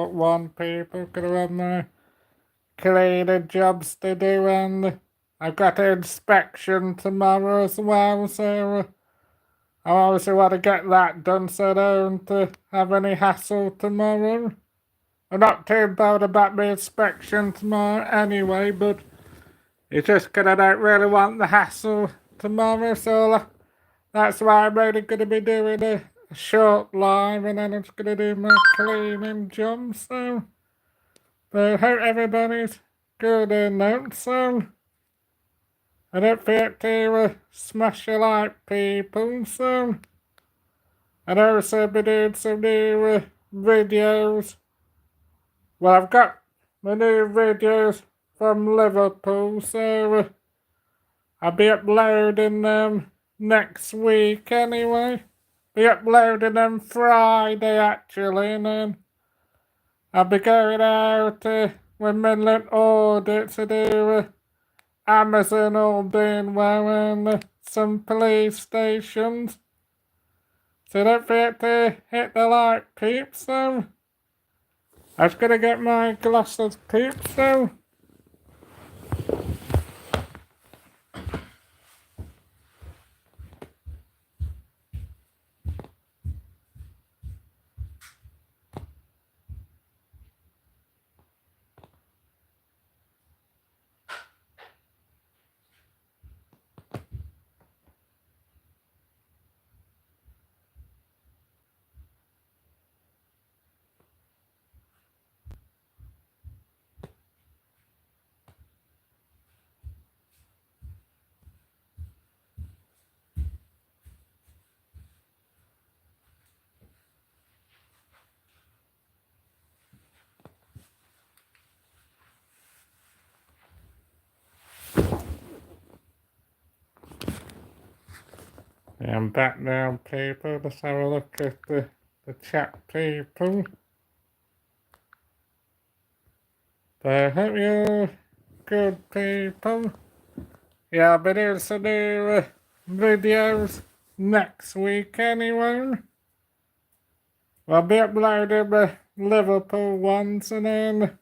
one, people, because I have my cleaning jobs to do, and I've got an inspection tomorrow as well, so I obviously want to get that done so I don't have any hassle tomorrow. I'm not too bothered about my inspection tomorrow anyway, but it's just because I don't really want the hassle tomorrow, so that's why I'm only going to be doing a short live, and then I'm just going to do my cleaning job, so I hope everybody's good and out, so I don't forget to smash a like, people, so I'd also be doing some new videos. Well, I've got my new videos from Liverpool, so I'll be uploading them next week anyway. Be uploading them Friday actually, and then I'll be going out with Midland Audits to do Amazon all being well and some police stations. So don't forget to hit the like, peeps, so I was gonna get my glasses, peeps, so yeah, I'm back now, people. Let's have a look at the chat, people. So I hope you're good, people. Yeah, I'll be doing some new videos next week anyway. I'll be uploading the Liverpool ones, and then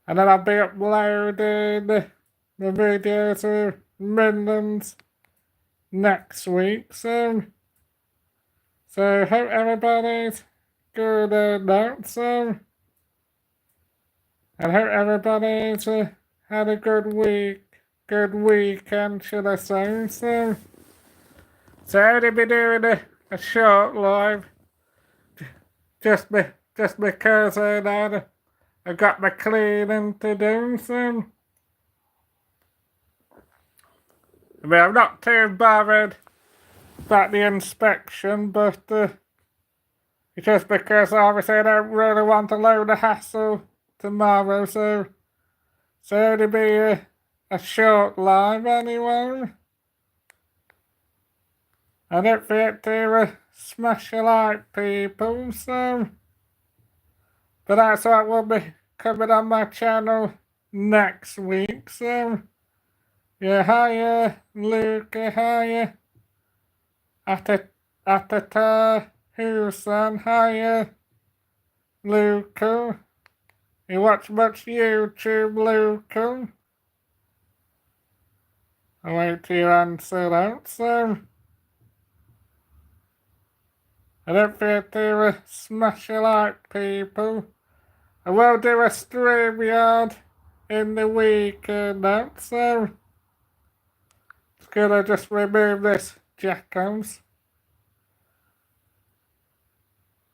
I'll be uploading the videos with Midlands next week, so hope everybody's good and out, so and hope everybody's had a good weekend, should I say, so I'll only be doing a short live, just because I've got my cleaning to do, so I mean, I'm not too bothered about the inspection, but it's just because obviously I don't really want a load of hassle tomorrow, so it'll be a short live anyway. I don't forget to smash a like, people, so but that's what will be coming on my channel next week, so yeah, hiya Luca, hiya Atata Husan, hiya Luca. You watch much YouTube, Luca? I'll wait till you answer that, so I don't forget to smash a like, people. I will do a StreamYard in the week and that, so it's gonna just remove this jackass.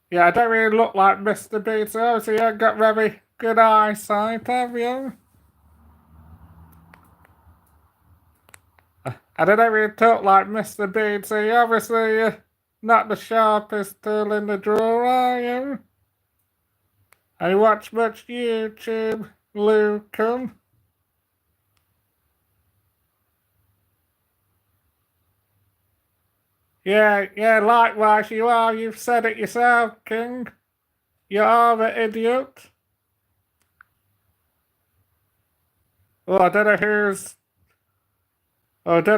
Yeah, I don't really look like Mr. Bean, so obviously you haven't got very good eyesight, have you? I don't really talk like Mr. Bean, so you're obviously not the sharpest tool in the drawer, are you? I watch much YouTube, Luke. Yeah, likewise you are. You've said it yourself, King. You are an idiot. Well, I don't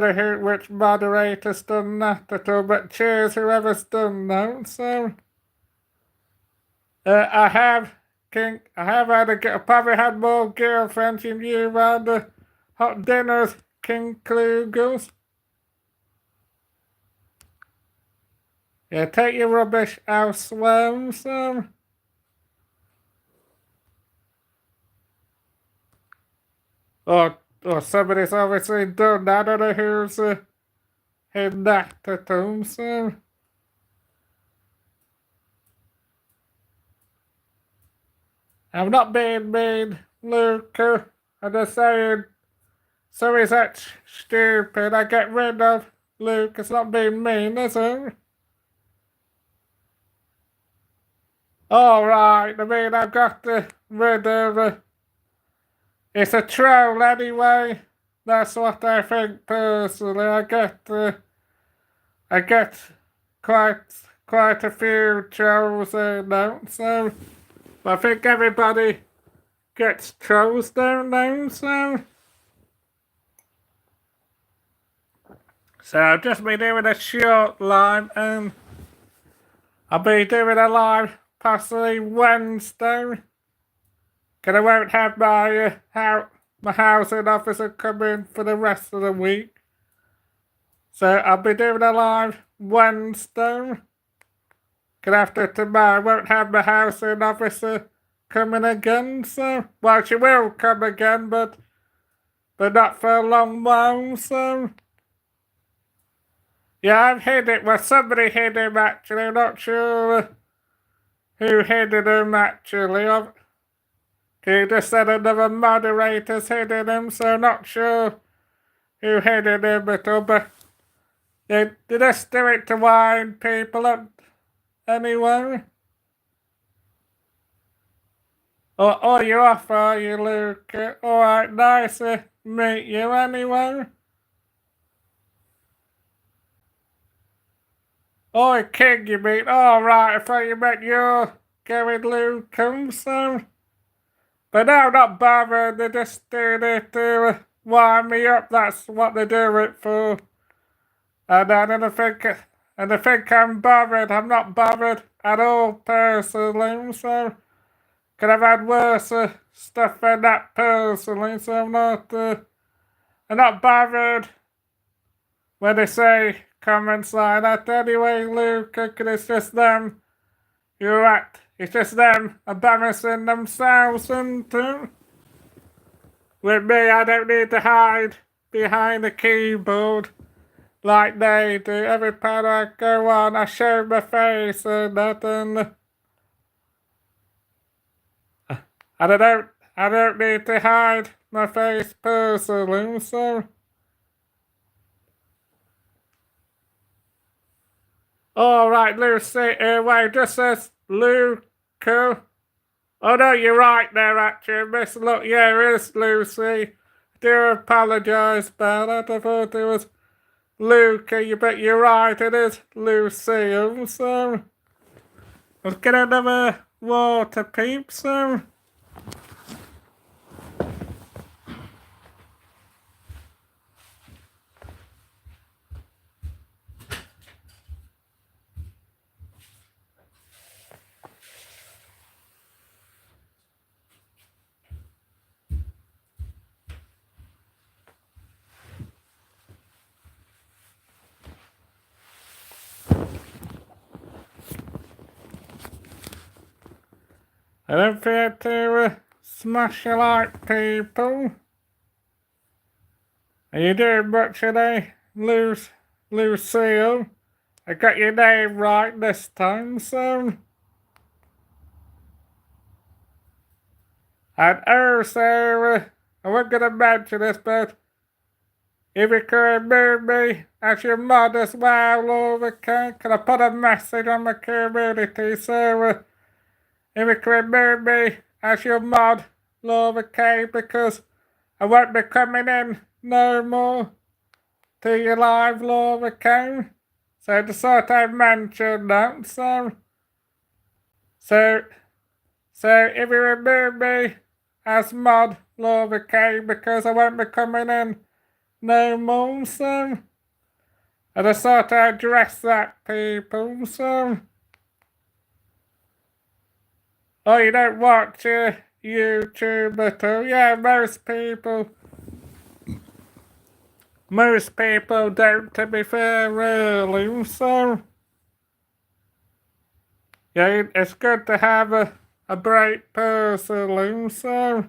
know which moderator's done that at all, but cheers whoever's done that, so I have, King. I have had probably had more girlfriends than you've had hot dinners, King Klugels. Yeah, take your rubbish elsewhere, sir. Or somebody's obviously done that. I don't know who's in that at home, sir. I'm not being mean, Luke. I'm just saying, so is that stupid? I get rid of Luke. It's not being mean, is it? All right. I mean, I've got rid of. It's a troll anyway. That's what I think personally. I get quite a few trolls now, so I think everybody gets trolls down now, so I've just been doing a short live, and I'll be doing a live possibly Wednesday, because I won't have my housing officer come in for the rest of the week. So I'll be doing a live Wednesday. Because after tomorrow, I won't have my housing officer coming again, so... Well, she will come again, but not for a long while, so... Yeah, I've hid it. Well, somebody hid him, actually. I'm not sure who hid him, actually. He just said another moderator's hidden him, so not sure who hid him at all, but they just do it to wind people up anyway. Oh, you're off, are you, Luke? Alright, nice to meet you anyway. Oh, King, you mean? Alright, I thought you meant you're going Luke, so... But no, not bothered. They're just doing it to wind me up. That's what they do it for. And I think I'm bothered. I'm not bothered at all personally. So, cause I've had worse stuff than that personally. So I'm not bothered when they say comments like that. Anyway, Luke, cause it's just them. You're right. It's just them embarrassing themselves, and with me, I don't need to hide behind the keyboard like they do. Every time I go on, I show my face and that, and I don't need to hide my face personally, so. Alright, Lucy, wait, just says Luke. Oh no, you're right there, actually, Miss. Look, yeah, it is Lucy. I do apologise about that. I thought it was Luke. But you're right, it is Lucille. So let's get another water, peeps. So. I don't forget to smash a like, people. Are you doing much today, Lucille? I got your name right this time, so. And also, I wasn't going to mention this, but if you could remove me as your mod as well, okay? Can I put a message on the community? So, if you could remove me as your mod, okay? Because I won't be coming in no more to your live, okay? So, just thought I'd mention that, so if you remove me as mod, okay? Because I won't be coming in no more, so I just thought I'd address that, people, so. Oh, you don't watch YouTube at all? Yeah, most people don't, to be fair, really, so... Yeah, it's good to have a break personally, so...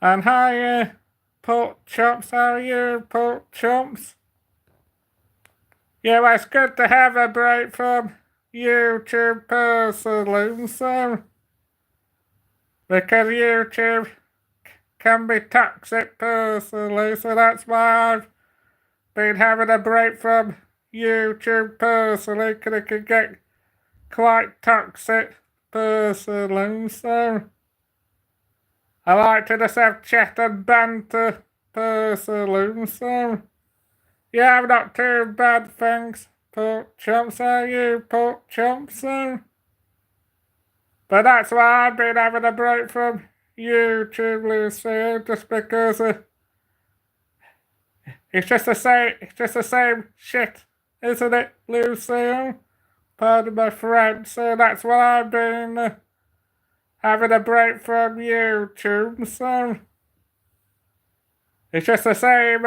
And hi, pork chops, how are you, pork chops? Yeah, well, it's good to have a break from YouTube personally, so... Because YouTube can be toxic personally, so that's why I've been having a break from YouTube personally, because it can get quite toxic personally, so I like to just have chat and banter personally, so yeah, I'm not too bad, thanks, pork chops, are you, pork chops, so... But that's why I've been having a break from YouTube, Lucy, just because it's just the same shit, isn't it, Lucy? Pardon my French, so that's why I've been having a break from YouTube, so it's just the same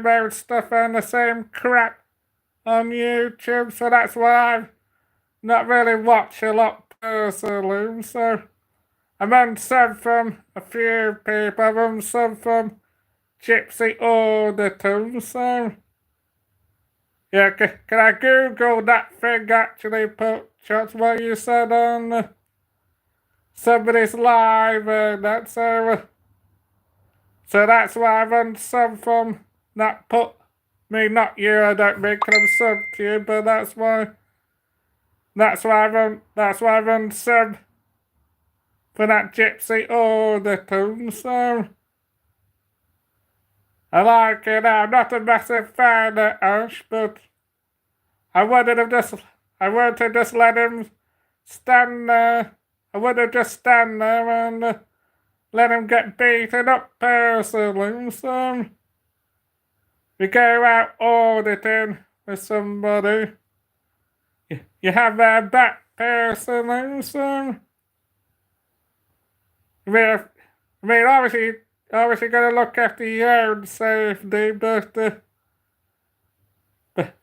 old stuff and the same crap on YouTube, so that's why I've not really watched a lot personally, so I'm unsubbed from a few people, I'm unsubbed from Gypsy Auditors, so yeah, can I Google that thing actually, put shots what you said on somebody's live and that, so that's why I've unsubbed from, not put me, not you, I don't mean 'cause I'm subbed to you, but that's why I've unsubbed for that Gypsy Auditor, so I like it. I'm not a massive fan of Ash, but I wouldn't have just let him stand there. I would have just stand there and let him get beaten up personally, so we go out auditing with somebody. You have their back personally, so I mean, obviously gotta look after your own safety, but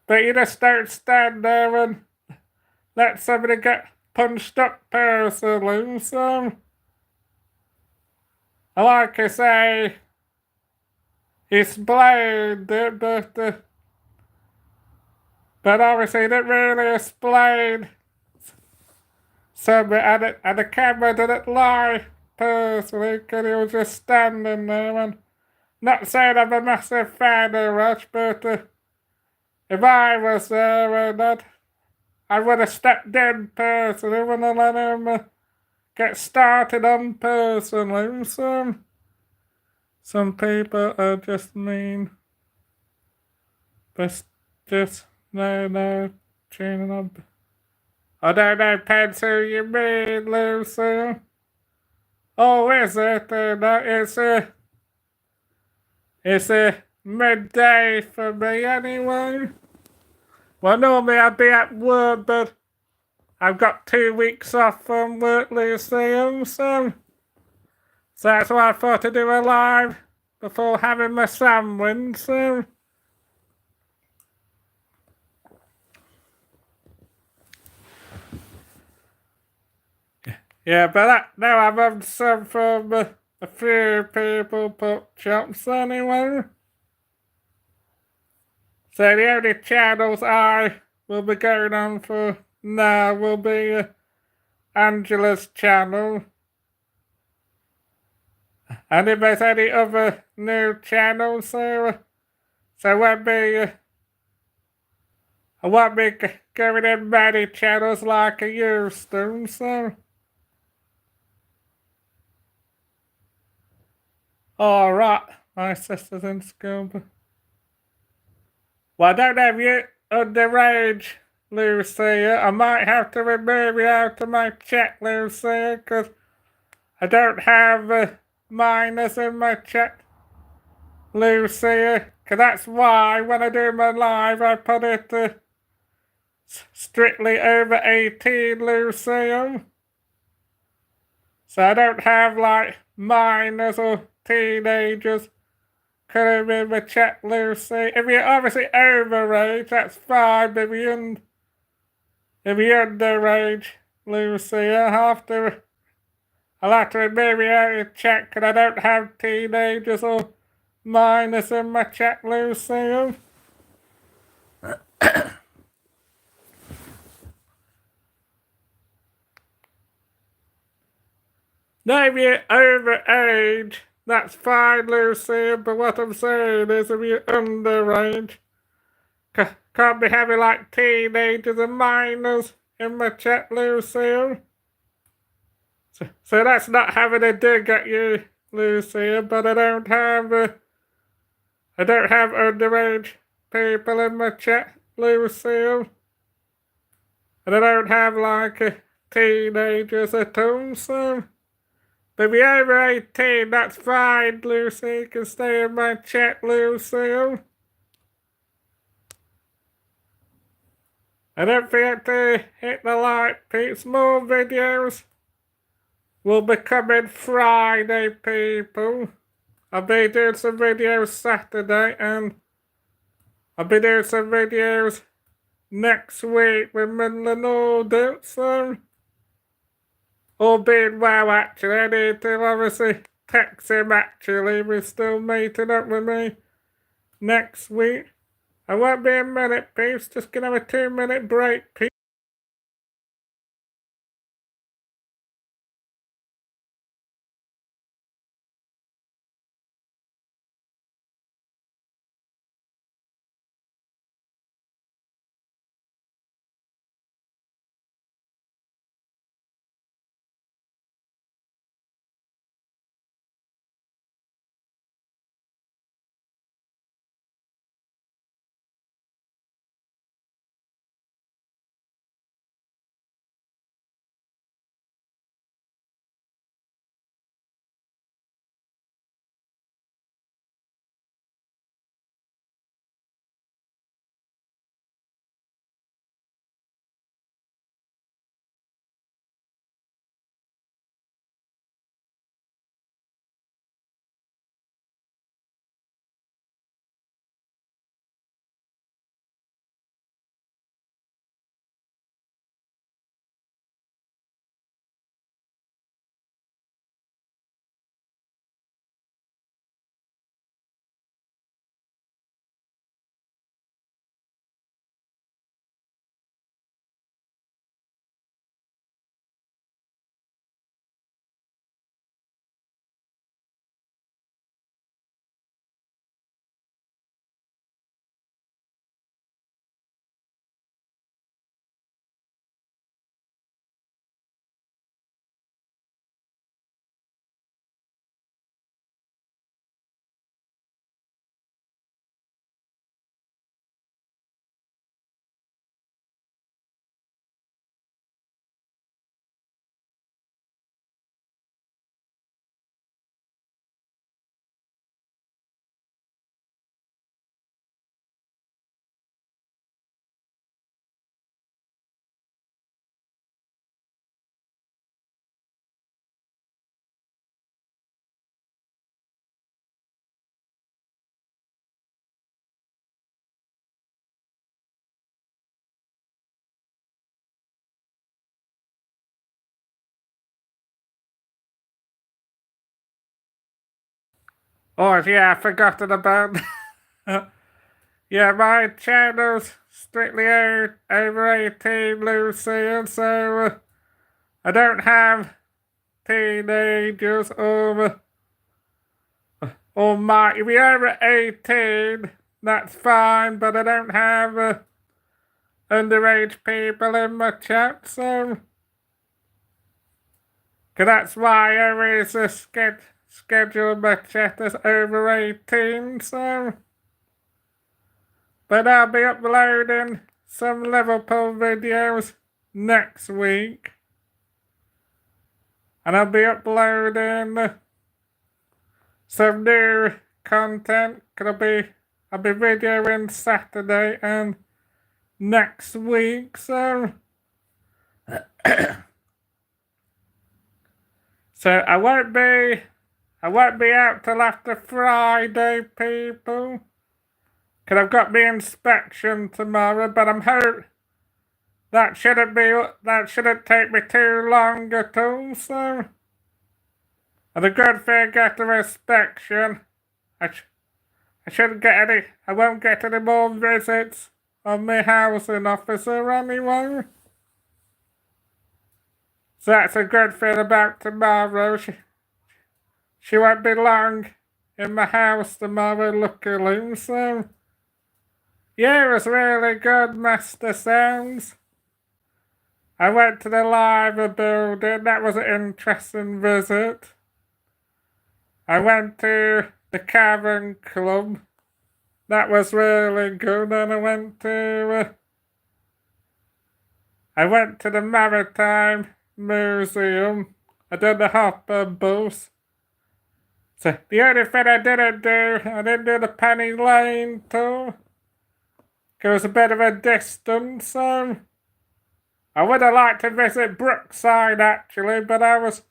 you just don't stand there and let somebody get punched up personally, so like I say, he explained it, but obviously he didn't really explain something, and the camera didn't lie personally, because he was just standing there, and not saying I'm a massive fan of Rush, but if I was there and that, I would have stepped in personally, wouldn't have let him get started on personally, so some people are just mean, but just no, tuning up. I don't know, Pence, who you mean, Lucy? Oh, is it? It's midday for me anyway. Well, normally I'd be at work, but I've got 2 weeks off from work, Lucy, so that's why I thought to do a live before having my sandwich, so yeah, but now I've had some from a few people put chops anyway. So the only channels I will be going on for now will be Angela's channel. And if there's any other new channels, so I won't be going in many channels like I used to, so. Alright, my sister's in school. Well, I don't have you underage, Lucia. I might have to remove you out of my chat, Lucia, because I don't have minors in my chat, Lucia. Because that's why when I do my live, I put it strictly over 18, Lucia. So I don't have like minors or teenagers coming in my chat, Lucy. If you're obviously overage, that's fine. But if you're underage, Lucy, I'll have to remove you out of your chat because I don't have teenagers or minors in my chat, Lucy. No, if you're overage, that's fine, Lucy, but what I'm saying is if you're underage, can't be having like teenagers and minors in my chat, Lucy. So that's not having a dig at you, Lucy, but I don't have underage people in my chat, Lucy. And I don't have like teenagers at all, so. But if you're over 18, that's fine, Lucy. You can stay in my chat, Lucy. And don't forget to hit the like, peeps. More videos will be coming Friday, people. I'll be doing some videos Saturday, and I'll be doing some videos next week with Midland Audits. All being well, actually. I need to obviously text him, actually. We're still meeting up with me next week. I won't be a minute, peeps. Just gonna have a 2-minute break, peeps. Oh, yeah, I forgotten about. Yeah, my channel's strictly over 18, Lucy, and so I don't have teenagers or my. If you're over 18, that's fine, but I don't have underage people in my chat, so. Cause that's why I always schedule my chat as over 18, so. But I'll be uploading some Liverpool videos next week. And I'll be uploading some new content. Cause I'll be videoing Saturday and next week, so So I won't be out till after Friday, people. 'Cause I've got my inspection tomorrow, but I'm hoping that shouldn't take me too long at all, so. And the good thing after the inspection, I won't get any more visits of my housing officer anyway. So that's a good thing about tomorrow. She won't be long in my house tomorrow, luckily, so. Yeah, it was really good, Master Sounds. I went to the library building, that was an interesting visit. I went to the Cavern Club, that was really good, and I went to the Maritime Museum, I did the Hopper bus. So the only thing I didn't do the Penny Lane tour. It was a bit of a distance, so. I would have liked to visit Brookside actually, but I was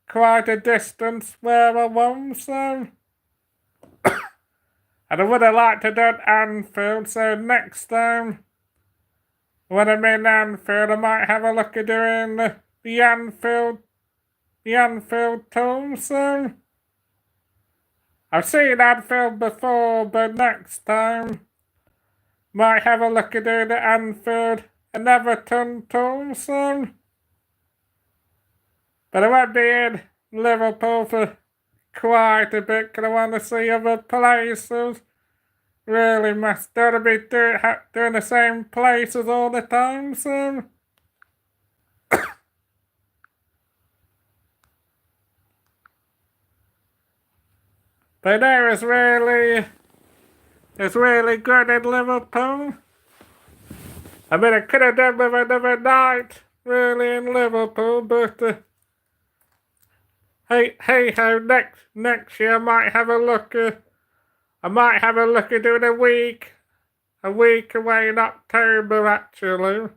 quite a distance where I was, so. And I would have liked to do Anfield, so next time when I'm in Anfield, I might have a look at doing the Anfield tour, so. I've seen Anfield before, but next time might have a look at doing the Anfield and Everton tour, so. But I won't be in Liverpool for quite a bit because I want to see other places. Really must don't be doing the same places all the time, so. But there is really good in Liverpool. I mean, I could have done with another night, really, in Liverpool, but hey ho, next year I might have a look. I might have a look at doing a week away in October, actually.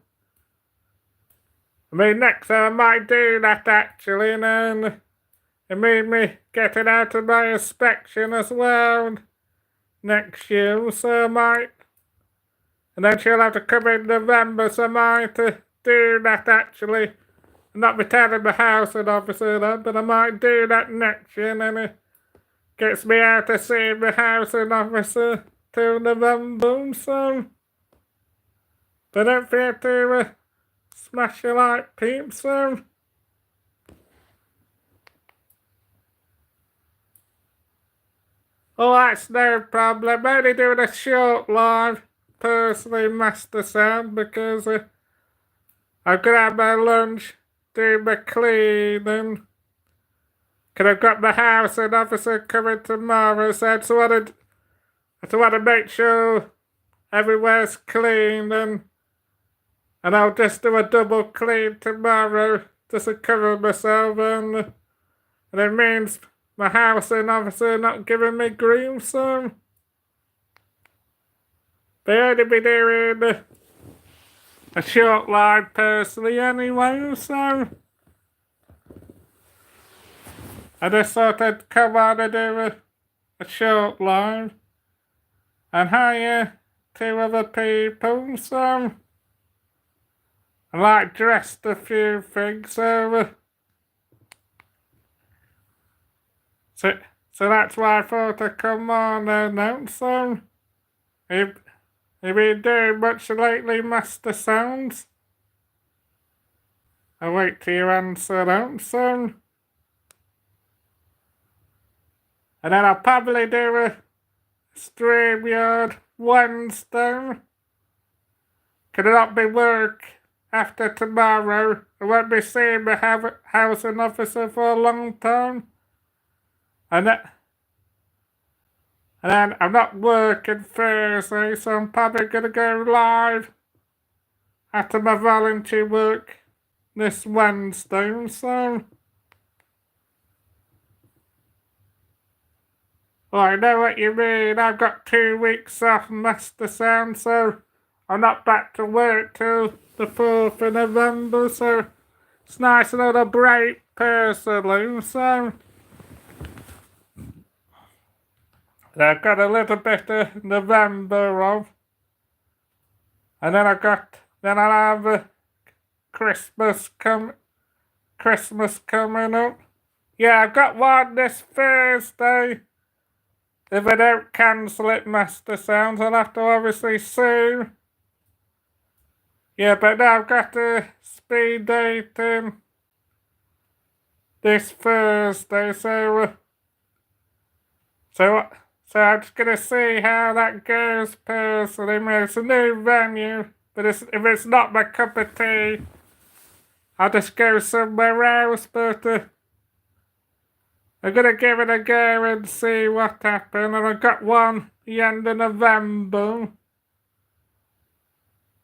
I mean, next year I might do that actually, and then it made me getting out of my inspection as well next year, so I might. And then she'll have to come in November, so I might do that actually. Not be telling the housing officer that, but I might do that next year, and then it gets me out to see the housing officer till November, so. But don't forget to smash your like, peeps, so. Oh, that's no problem. I'm only doing a short live, personally, Master Sound, because I've got to have my lunch, do my cleaning. Because I've got my housing officer coming tomorrow, so I just want to make sure everywhere's clean, and I'll just do a double clean tomorrow just to cover myself, and it means my housing officer not giving me grief, so. They only be doing a short live personally anyway, so. I just thought I'd come on and do a short live and hire two other people, so. I like dressed a few things, so. So that's why I thought I'd come on and announce them. Have you been doing much lately, Master Sounds? I'll wait till you answer that, so. And then I'll probably do a StreamYard Wednesday. Could it not be work after tomorrow? I won't be seeing the housing officer for a long time. And then I'm not working Thursday, so I'm probably going to go live after my voluntary work this Wednesday, so. Well, I know what you mean. I've got 2 weeks off, Master Sound, so I'm not back to work till the 4th of November, so it's nice little break, personally, so I've got a little bit of November off, and then then I'll have Christmas coming up. Yeah, I've got one this Thursday. If I don't cancel it, Master Sounds, I'll have to obviously sue. Yeah, but now I've got a speed dating this Thursday, so I'm just gonna see how that goes personally. I mean, it's a new venue, but if it's not my cup of tea, I'll just go somewhere else. But I'm gonna give it a go and see what happens. And I got one the end of November,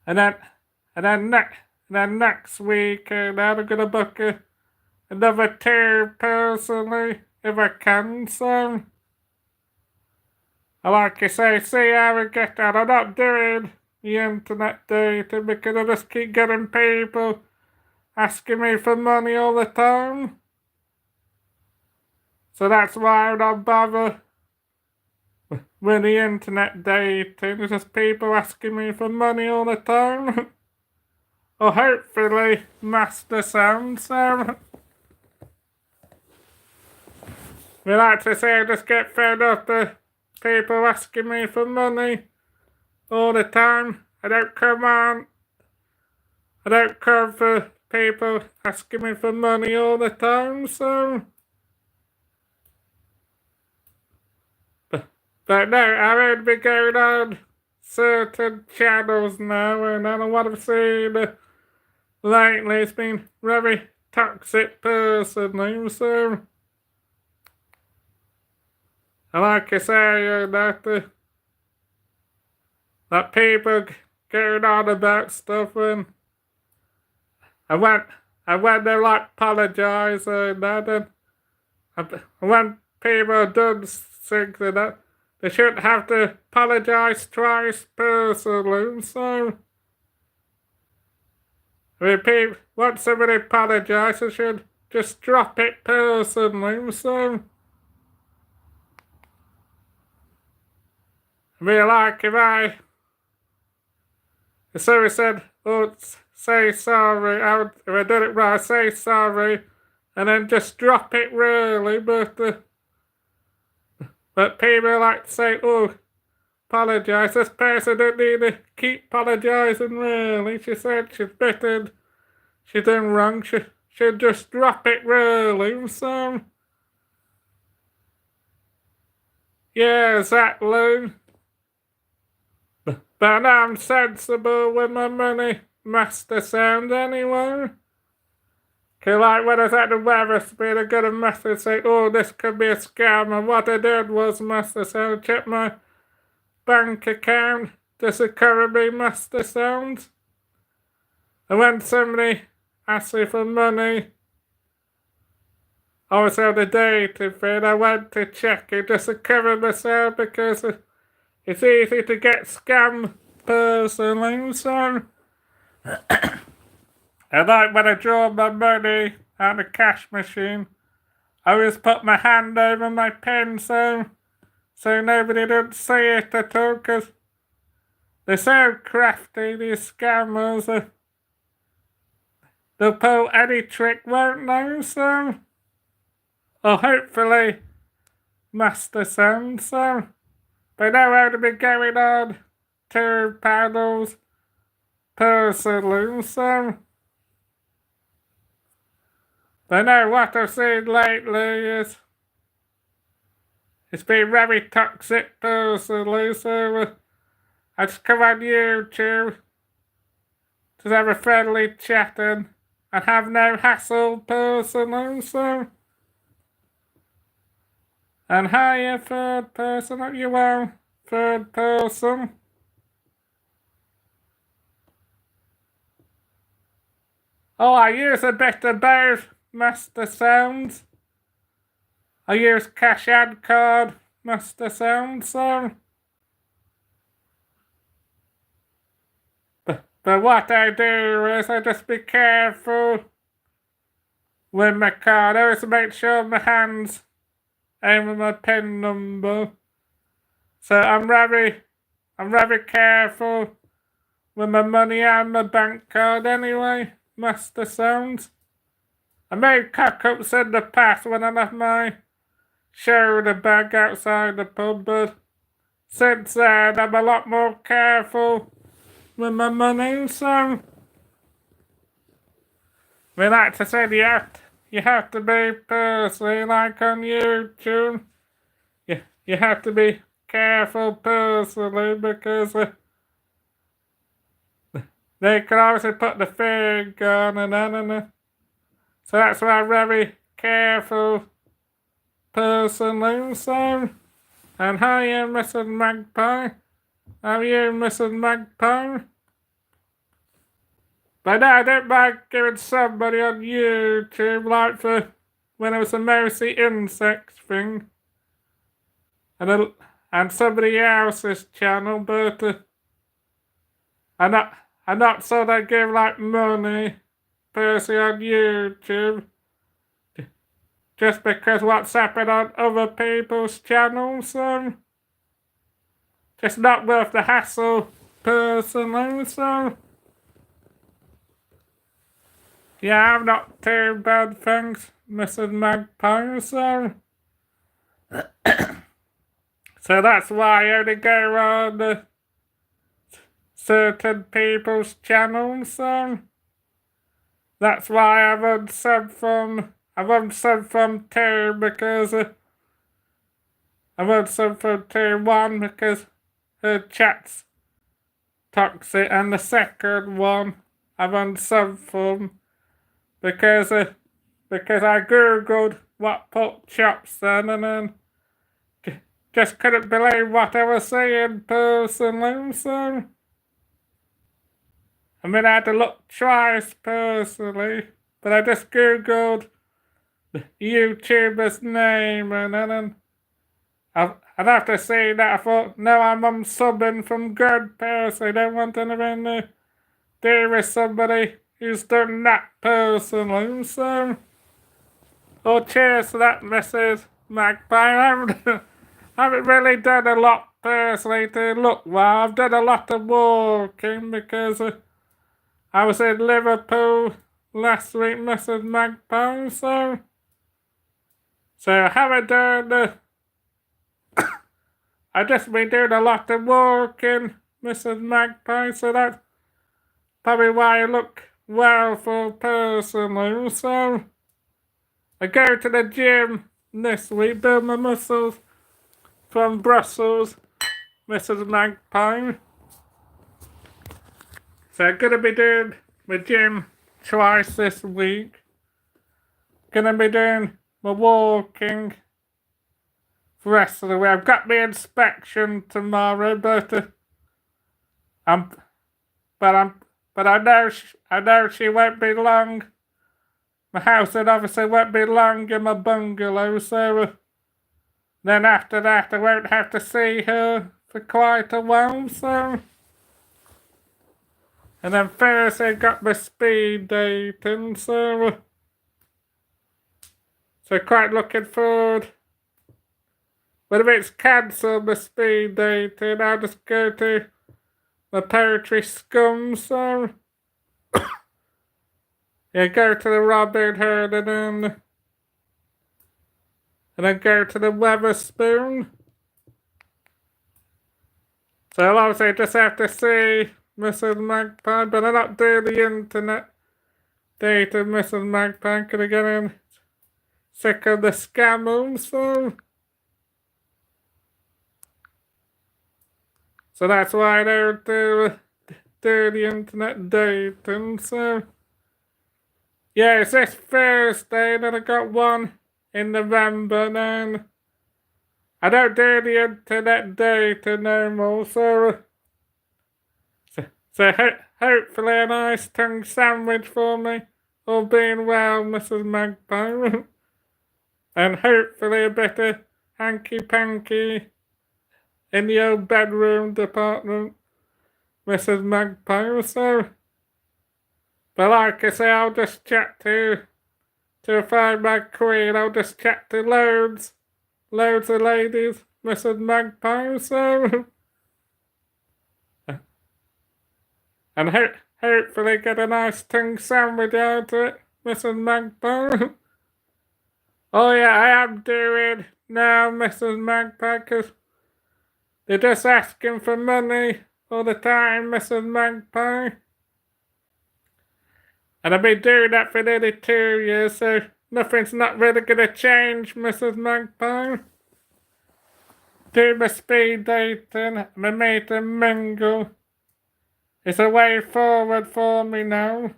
and then next week, I'm gonna book another two personally if I can. So, I like you say, see how we get on. I'm not doing the internet dating because I just keep getting people asking me for money all the time. So that's why I don't bother with the internet dating. It's just people asking me for money all the time. Or hopefully Master Sound. So we like to say I just get fed up of people asking me for money all the time. I don't come for people asking me for money all the time, so. But no, I won't be going on certain channels now, and I don't want to see lately. It's been very toxic personally, so. I like to say that people going on about stuff, and when they like apologise and that, and when people have done things and that, they shouldn't have to apologise twice personally. So, I mean, people, once somebody apologises, they should just drop it personally. So, I mean, like if somebody said, oh, say sorry, if I did it right, say sorry, and then just drop it really, but people like to say, oh, apologise, this person didn't need to keep apologising really. She said she's bitten, she's done wrong, she should just drop it really, so. Yeah, exactly. But now I'm sensible with my money, Master Sound, anyway. Cause like when I was at the weather speed, I got a message saying, oh, this could be a scam, and what I did was, Master Sound, check my bank account, just to cover me, Master Sound. And when somebody asked me for money, I was on the dating thing, I went to check it just to cover myself because it's easy to get scammed personally, so. And like when I draw my money out of the cash machine, I always put my hand over my pen so nobody didn't see it at all, because they're so crafty, these scammers. They'll pull any trick, won't they, so. Or hopefully Master Sound, so. They know how to be going on 2 panels personally, so. But no, what I've seen lately is it's been very toxic personally, so I just come on YouTube, just have a friendly chat and have no hassle personally, so. And hiya, third person, up you are, third person. Oh, I use a bit of both, Master Sounds. I use cash and card, Master Sounds, so. But what I do is I just be careful with my card. I always make sure my hands aim with my PIN number. So I'm very careful with my money and my bank card anyway, Master Sounds. I made cock-ups in the past when I left my shoulder bag outside the pub, but since then I'm a lot more careful with my money, so we like to say you have to be personally, like on YouTube. You have to be careful personally because they can obviously put the fig on and so that's why I'm very careful personally, so. And how are you, Mrs. Magpie? How are you, Mrs. Magpie? But no, I don't mind giving somebody on YouTube, like for when it was the Mercy Insects thing, and somebody else's channel, but I'm not so they give like money personally on YouTube, just because what's happened on other people's channels, so just not worth the hassle personally, so. Yeah, I'm not too bad, thanks, Mrs. Magpie, so. So that's why I only go on certain people's channels, so. That's why I've unsubbed from 2 because I've unsubbed from 2, 1 because her chat's toxic, and the second one I've unsubbed from because I googled what pork chops then and then just couldn't believe what I was saying personally, so I mean I had to look twice personally, but I just googled the YouTuber's name and then I'd have to say that I thought, no, I'm unsubbing from good personally, I don't want anything to do with somebody who's done that personally, so. Oh, cheers to that, Mrs. Magpie. I haven't really done a lot personally to look well. I've done a lot of walking because I was in Liverpool last week, Mrs. Magpie, so. So I haven't done. I've just been doing a lot of walking, Mrs. Magpie, so that's probably why I look well for personally, so. I go to the gym this week, build my muscles from Brussels, Mrs. Magpie. So I'm going to be doing my gym twice this week. Going to be doing my walking for the rest of the week. I've got my inspection tomorrow, but I know she won't be long. My house would obviously won't be long in my bungalow, so then after that I won't have to see her for quite a while, so. And then Thursday I got my speed dating, so quite looking forward. But if it's cancelled, my speed dating, I'll just go to my poetry scum, so. Yeah, go to the Robin Hood and then go to the Weatherspoon. So I'll obviously just have to see Mrs. Magpie, but I'm not doing the internet data, Mrs. Magpie, because I'm getting sick of the scammers, so. So that's why I don't do the internet dating, so. Yeah, it's this Thursday, then I got one in November, then I don't do the internet dating no more, so hopefully a nice tongue sandwich for me, all being well, Mrs. Magpie, and hopefully a bit of hanky-panky in the old bedroom department, Mrs. Magpie, so. But like I say, I'll just chat to to find my queen, I'll just chat to loads of ladies, Mrs. Magpie, so... and hopefully get a nice tongue sandwich out of it, Mrs. Magpie. Oh yeah, I am doing now, Mrs. Magpie, because they're just asking for money all the time, Mrs. Magpie. And I've been doing that for nearly 2 years, so nothing's not really going to change, Mrs. Magpie. Do my speed dating, my meet and mingle. It's a way forward for me now.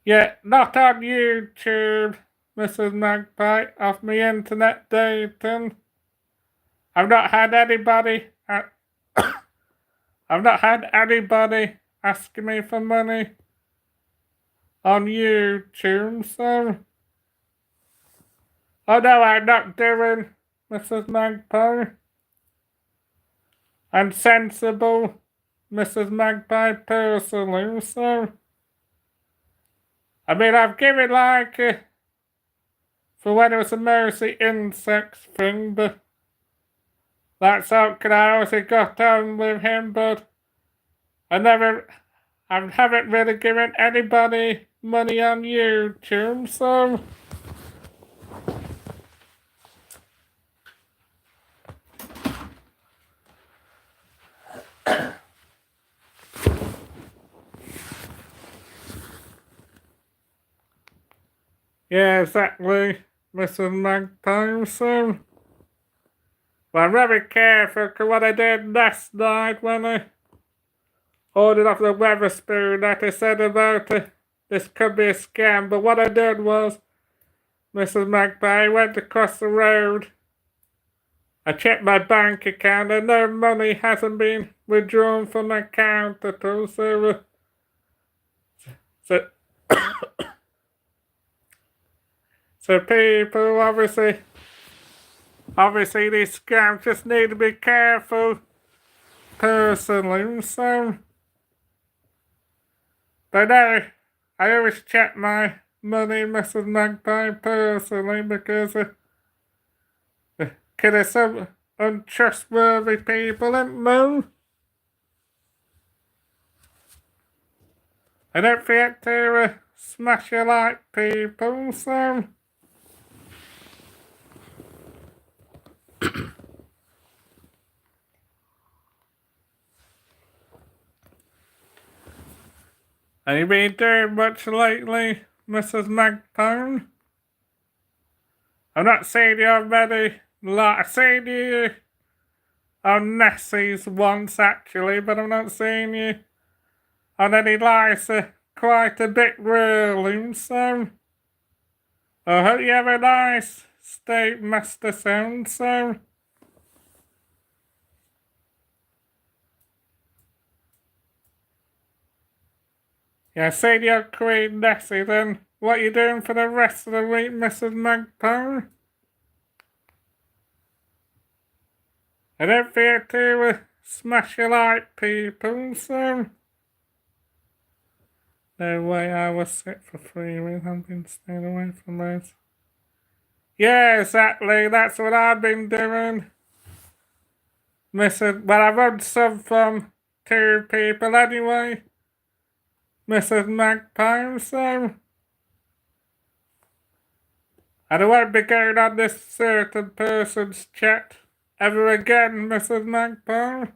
Yeah, not on YouTube, Mrs. Magpie, off my internet dating. I've not had anybody asking me for money on YouTube, so... Oh no, I'm not doing, Mrs. Magpie. I'm sensible, Mrs. Magpie, personally, so... I mean, I've given for when it was a Mercy Insects thing, but that's how I also got on with him, but I haven't really given anybody money on YouTube, so... Yeah, exactly, Mrs. Magpie, so... Well, I'm very careful, because what I did last night when I ordered off the Weatherspoon that I said about this could be a scam, but what I did was, Mrs. Magpie, I went across the road, I checked my bank account, and no money hasn't been withdrawn from my account at all, so so people, obviously these scams just need to be careful, personally, so... But no, I always check my money, Mrs. Magpie, personally, because there's some untrustworthy people in there. I don't forget to smash your like, people, so... Have you been doing much lately, Mrs. Magpie? I've not seen you on many, I've seen you on Nessie's once, actually, but I've not seen you on any lights quite a bit, really, so... I hope you have a nice stay, Master Sound, so... Yeah, see your Queen Nessie, then what you doing for the rest of the week, Mrs. Magpie? I don't forget to smash your like, people, so... No way I was sick for 3 weeks, I've been staying away from those. Yeah, exactly, that's what I've been doing. Well, I've had some from 2 people anyway, Mrs. Magpie, so... And I won't be going on this certain person's chat ever again, Mrs. Magpie.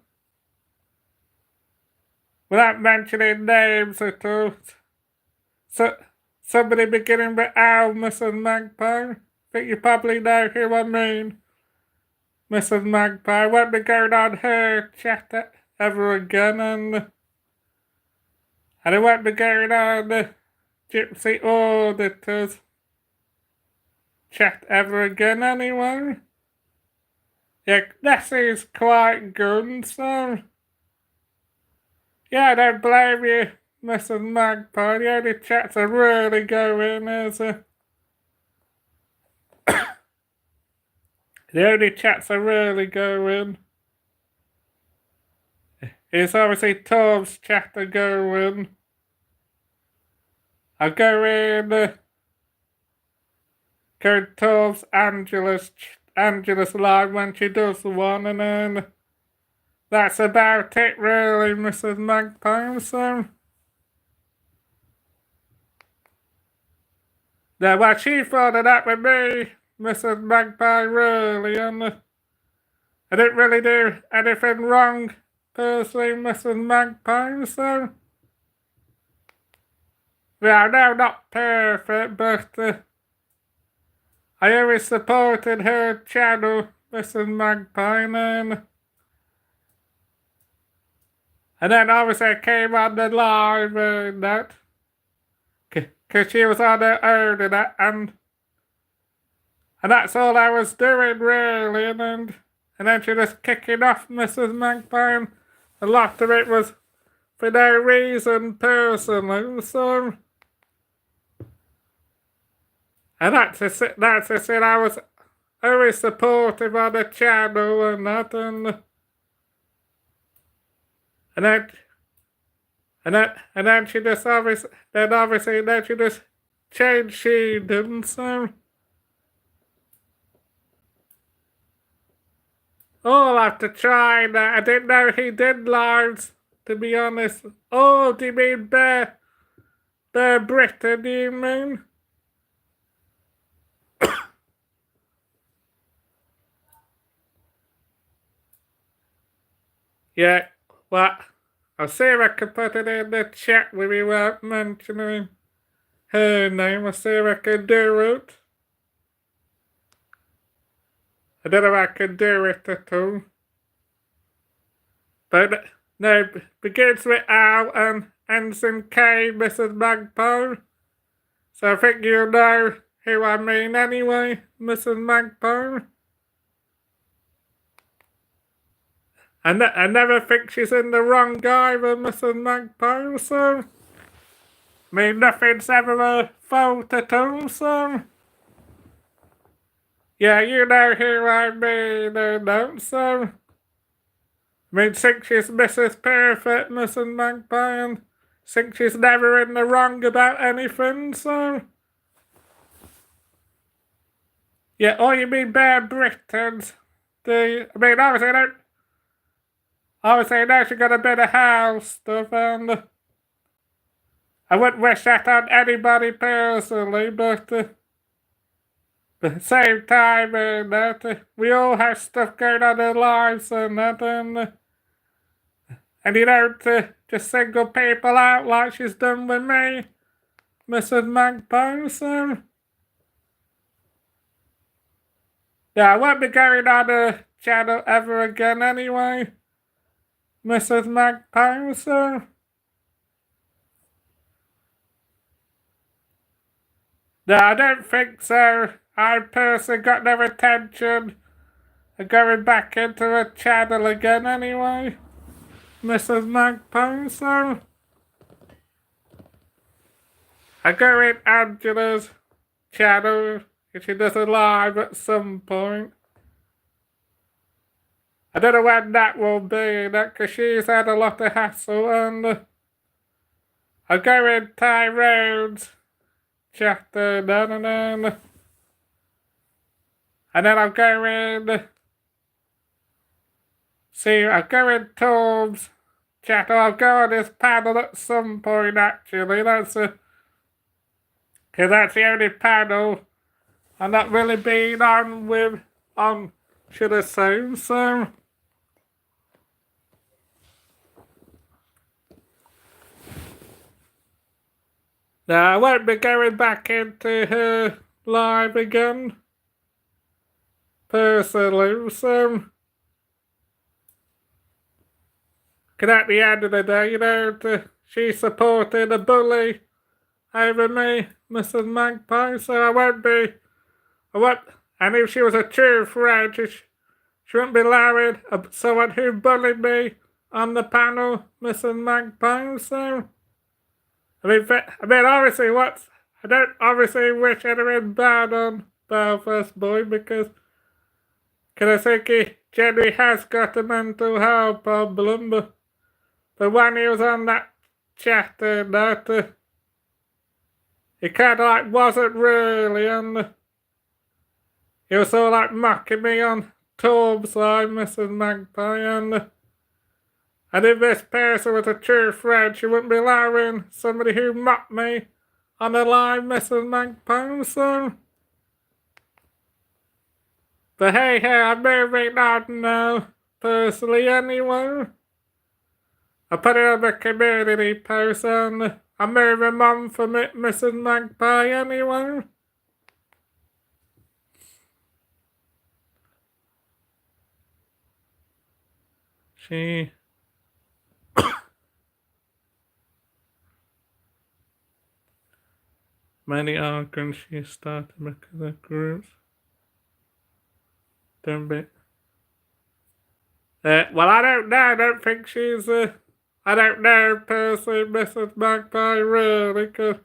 Without mentioning names at all. So, somebody beginning with Al, Mrs. Magpie. I think you probably know who I mean, Mrs. Magpie. I won't be going on her chat ever again, and I won't be going on the Gypsy Auditors chat ever again anyway. Yeah, Nessie's quite good, so... Yeah, I don't blame you, Mrs. Magpie. The only chats are really going is... the only chats are really going is obviously Tom's chat are going. I go in go towards Angela's line when she does one, and then that's about it, really, Mrs. Magpie. So, yeah, well, she followed up with me, Mrs. Magpie, really, and I didn't really do anything wrong, personally, Mrs. Magpie. So, yeah, no, not perfect, but I always supported her channel, Mrs. Magpie, and then obviously I came on the live and that, because she was on her own and that, and that's all I was doing really, and then she was kicking off Mrs. Magpie, and a lot of it was for no reason personally, so, and that's just it, I was always supportive of the channel and that, and then she just obviously she just changed she didn't, so I'll have to try that. I didn't know he did lives, to be honest. Oh, do you mean Bear Britain, do you mean? Yeah, well, I'll see if I can put it in the chat with you without mentioning her name. I'll see if I can do it. I don't know if I can do it at all. But no, begins with Al and ends in K, Mrs. Magpie. So I think you know who I mean anyway, Mrs. Magpie. I never think she's in the wrong either, Mrs. Magpie, so I mean nothing's ever her fault at all, so yeah, you know who I mean, don't so. I mean, think she's Mrs. Perfect, Mrs. Magpie, and think she's never in the wrong about anything, so. Yeah, oh, you mean Bear Britons? I mean, obviously, now she got a bit of house stuff, and I wouldn't wish that on anybody personally, but at the same time, we all have stuff going on in our lives and that, and you don't just single people out like she's done with me, Mrs. Magpie, so. Yeah, I won't be going on the channel ever again anyway, Mrs. Magpie, so. No, I don't think so. I personally got no intention of going back into a channel again anyway, Mrs. Magpie, so. I go in Angela's channel if she does a live at some point. I don't know when that will be, because she's had a lot of hassle, and I'll go in Tyrone's chat and then I'll go in, I'll go in Tom's chat, or I'll go on his panel at some point actually, because that's the only panel I'm not really been on, should I say, so. No, I won't be going back into her live again, personally, so. Because at the end of the day, she supported a bully over me, Mrs. Magpie, so I won't, and if she was a true friend, she wouldn't be allowing someone who bullied me on the panel, Mrs. Magpie, so. I mean, obviously, I don't obviously wish anything bad on Belfast Boy, because I think he generally has got a mental health problem, but when he was on that chat and that, he kind of wasn't really, and he was all like mocking me on Torb's line, Mrs. Magpie, and if this person was a true friend, she wouldn't be allowing somebody who mocked me on the line, Mrs. Magpie, so. But hey, I'm moving on now, personally anyway. I put it on the community post and I'm moving on from it, Mrs. Magpie, anyway. She... Many arguments she started because of groups. Don't be... well, I don't know. I don't think she's... I don't know personally, Mrs. Magpie, really, because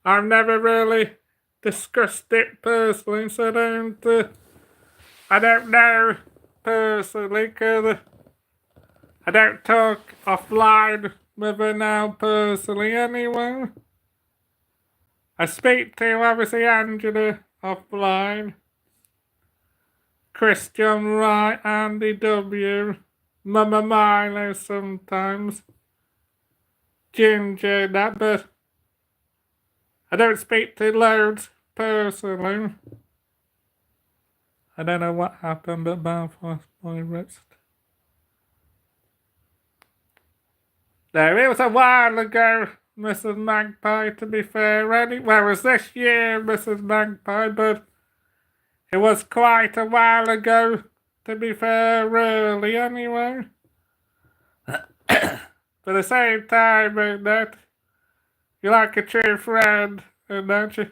I've never really discussed it personally, so I don't know personally, because I don't talk offline with her now personally anyway. I speak to, obviously, Angela offline, Christian Wright, Andy W, Mama Milo sometimes, Ginger, that, but I don't speak to loads personally. I don't know what happened at Belfast Boy Wrist. No, it was a while ago, Mrs. Magpie, to be fair. Well, it was this year, Mrs. Magpie, but it was quite a while ago, to be fair, really, anyway. But at the same time, that you're like a true friend, and don't you?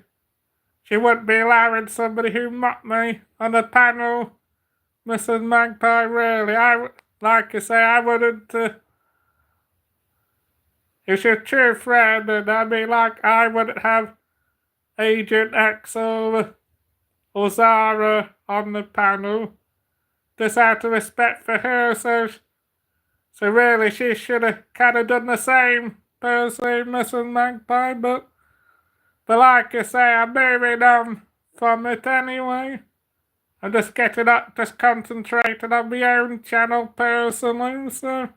She wouldn't be allowing somebody who mocked me on the panel, Mrs. Magpie, really. Like I say, I wouldn't... if she's a true friend, and I mean, like, I wouldn't have Agent X or Zara on the panel, just out of respect for her, so really she should have kind of done the same, personally, Mrs. Magpie, but like I say, I'm moving on from it anyway. I'm just concentrating on my own channel personally, so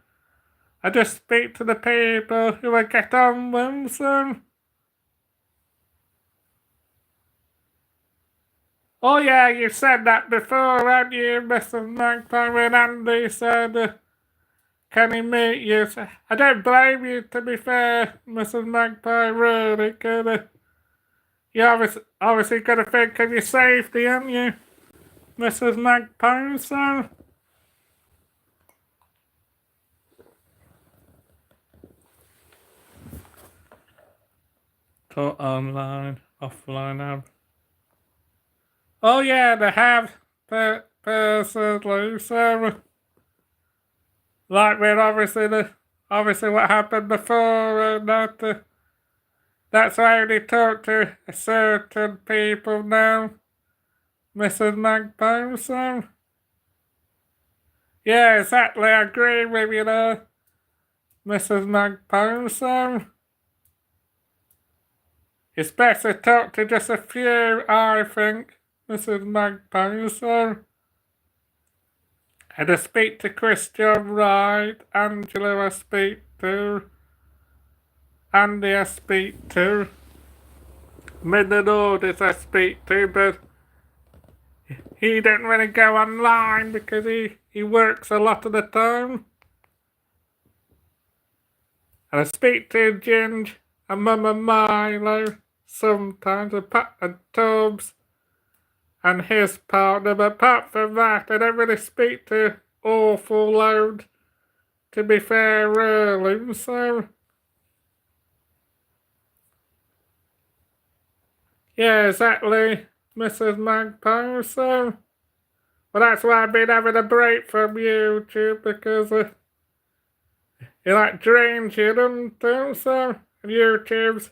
I just speak to the people who I get on with, so. Oh yeah, you said that before, hadn't you, Mrs. Magpie, when Andy said, can he meet you? So I don't blame you, to be fair, Mrs. Magpie, really, because you obviously got to think of your safety, haven't you, Mrs. Magpie, so. Talk online, offline app. Oh yeah, they have, personally, so. Like with obviously what happened before, and that's why I only talk to certain people now, Mrs. Magpie, so. Yeah, exactly, I agree with you there, Mrs. Magpie, so. It's better to talk to just a few, I think, Mrs. Magpie, so. And I speak to Christian Wright, Angela I speak to, Andy I speak to, Midland Audits I speak to, but he don't really go online because he works a lot of the time. And I speak to Ginge and Mama Milo sometimes, and Tubbs and his partner, but apart from that, I don't really speak to awful load, to be fair, really, so. Yeah, exactly, Mrs. Magpie, so. Well, that's why I've been having a break from YouTube, because it like drains you, doesn't it? So, and YouTube's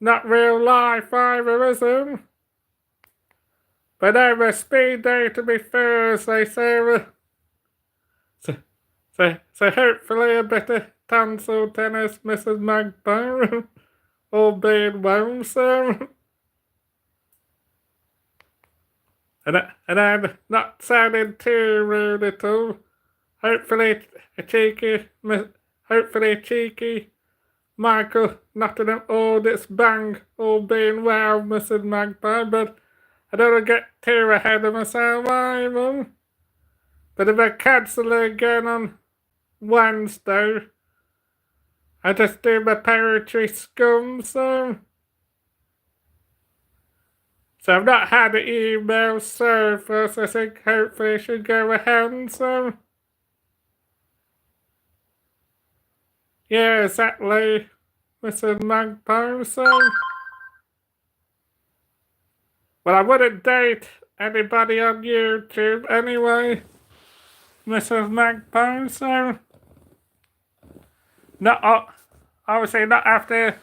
not real life either, is it? But over speed day to be Thursday, so hopefully a bit of tonsil tennis, Mrs. Magpie, all being well, so. And I'm not sounding too rude at all. Hopefully a cheeky, hopefully a cheeky Michael Nottingham audits bang, all being well, Mrs. Magpie, but I don't want to get too ahead of myself either. But if I cancel it again on Wednesday, I just do my poetry scum, so I've not had an email so far, so I think hopefully it should go ahead, so yeah, exactly, Mrs. Magpie, so well, I wouldn't date anybody on YouTube anyway, Mrs. Magpie, so not obviously not after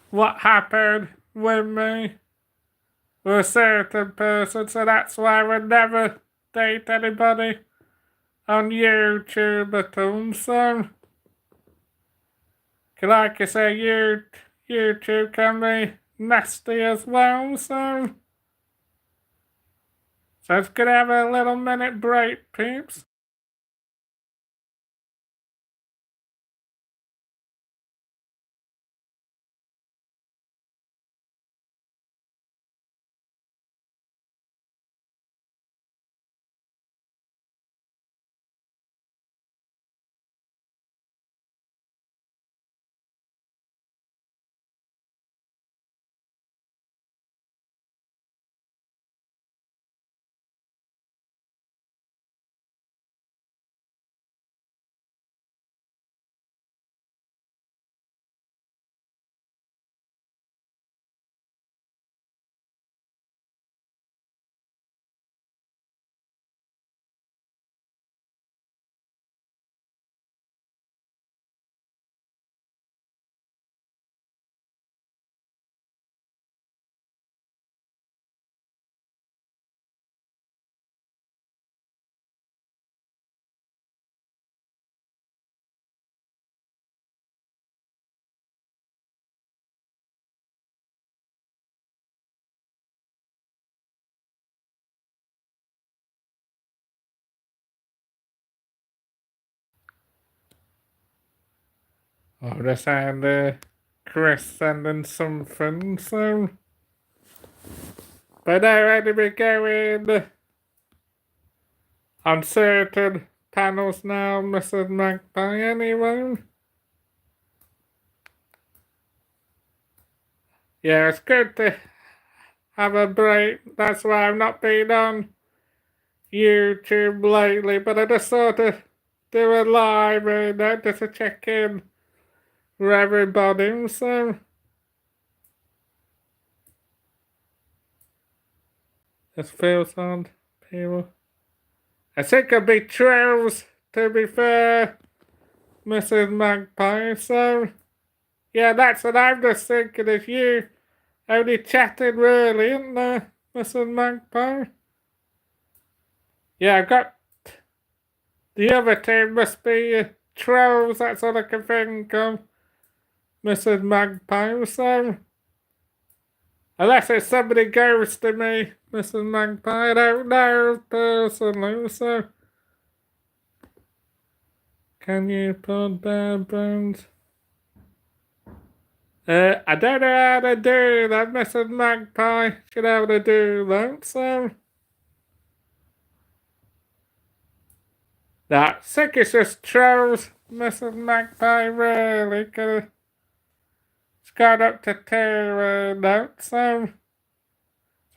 what happened with me with a certain person, so that's why I would never date anybody on YouTube at all, so like I say, YouTube can be nasty as well, so it's gonna have a little minute break, peeps. Oh, just had Chris sending something, so but I ready to be going on certain panels now, Mrs. Magpie, anyway. Yeah, it's good to have a break. That's why I've not been on YouTube lately, but I just sort of do a live just to check in with everybody, so this feels on people. I think it'll be trolls, to be fair, Mrs. Magpie, so yeah, that's what I'm just thinking of you only chatting really, isn't there, Mrs. Magpie? Yeah, I've got the other two must be trolls, that's all I can think of, Mrs. Magpie, so unless it's somebody ghosting me, Mrs. Magpie, I don't know personally, so can you put bare bones? I don't know how to do that, Mrs. Magpie. Should know how to do that, so. That sick is just trolls, Mrs. Magpie, really. It's gone up to 2 now, so.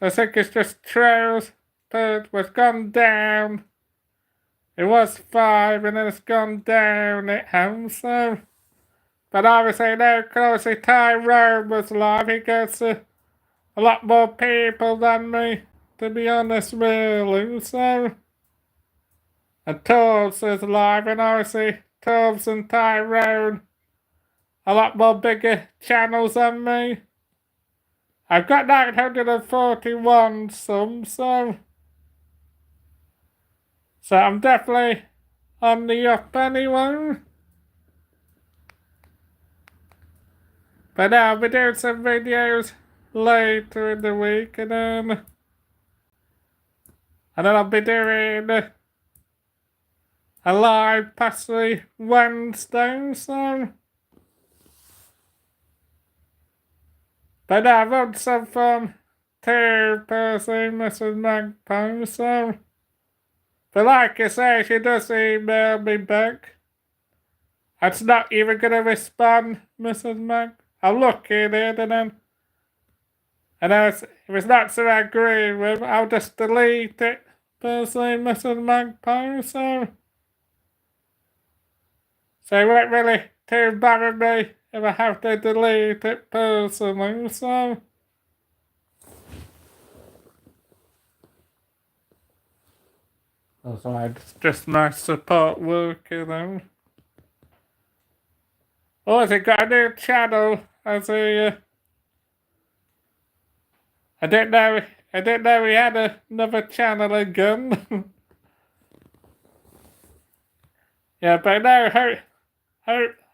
I think it's just trolls, but it was gone down. It was 5 and then it's gone down at home, so. But obviously now, obviously Tyrone was live. He gets a lot more people than me, to be honest, really. So, and Tubbs is live, and obviously Tubbs and Tyrone a lot more bigger channels than me. I've got 941 some, so I'm definitely on the up anyway. But I'll be doing some videos later in the week, and And then I'll be doing a live possibly Wednesday, so. But I want some from two-person Mrs. Magpie, so. But like I say, she does email me back. It's not even going to respond, Mrs. Mag. I'll look in it and if it's not something I agree with, I'll just delete it, personally, Mrs. Magpie, so. So it won't really too bother me if I have to delete it personally, so. Oh, sorry, it's just my support worker though. Oh, has he got a new channel? Has he, I didn't know he had another channel again. Yeah, but no,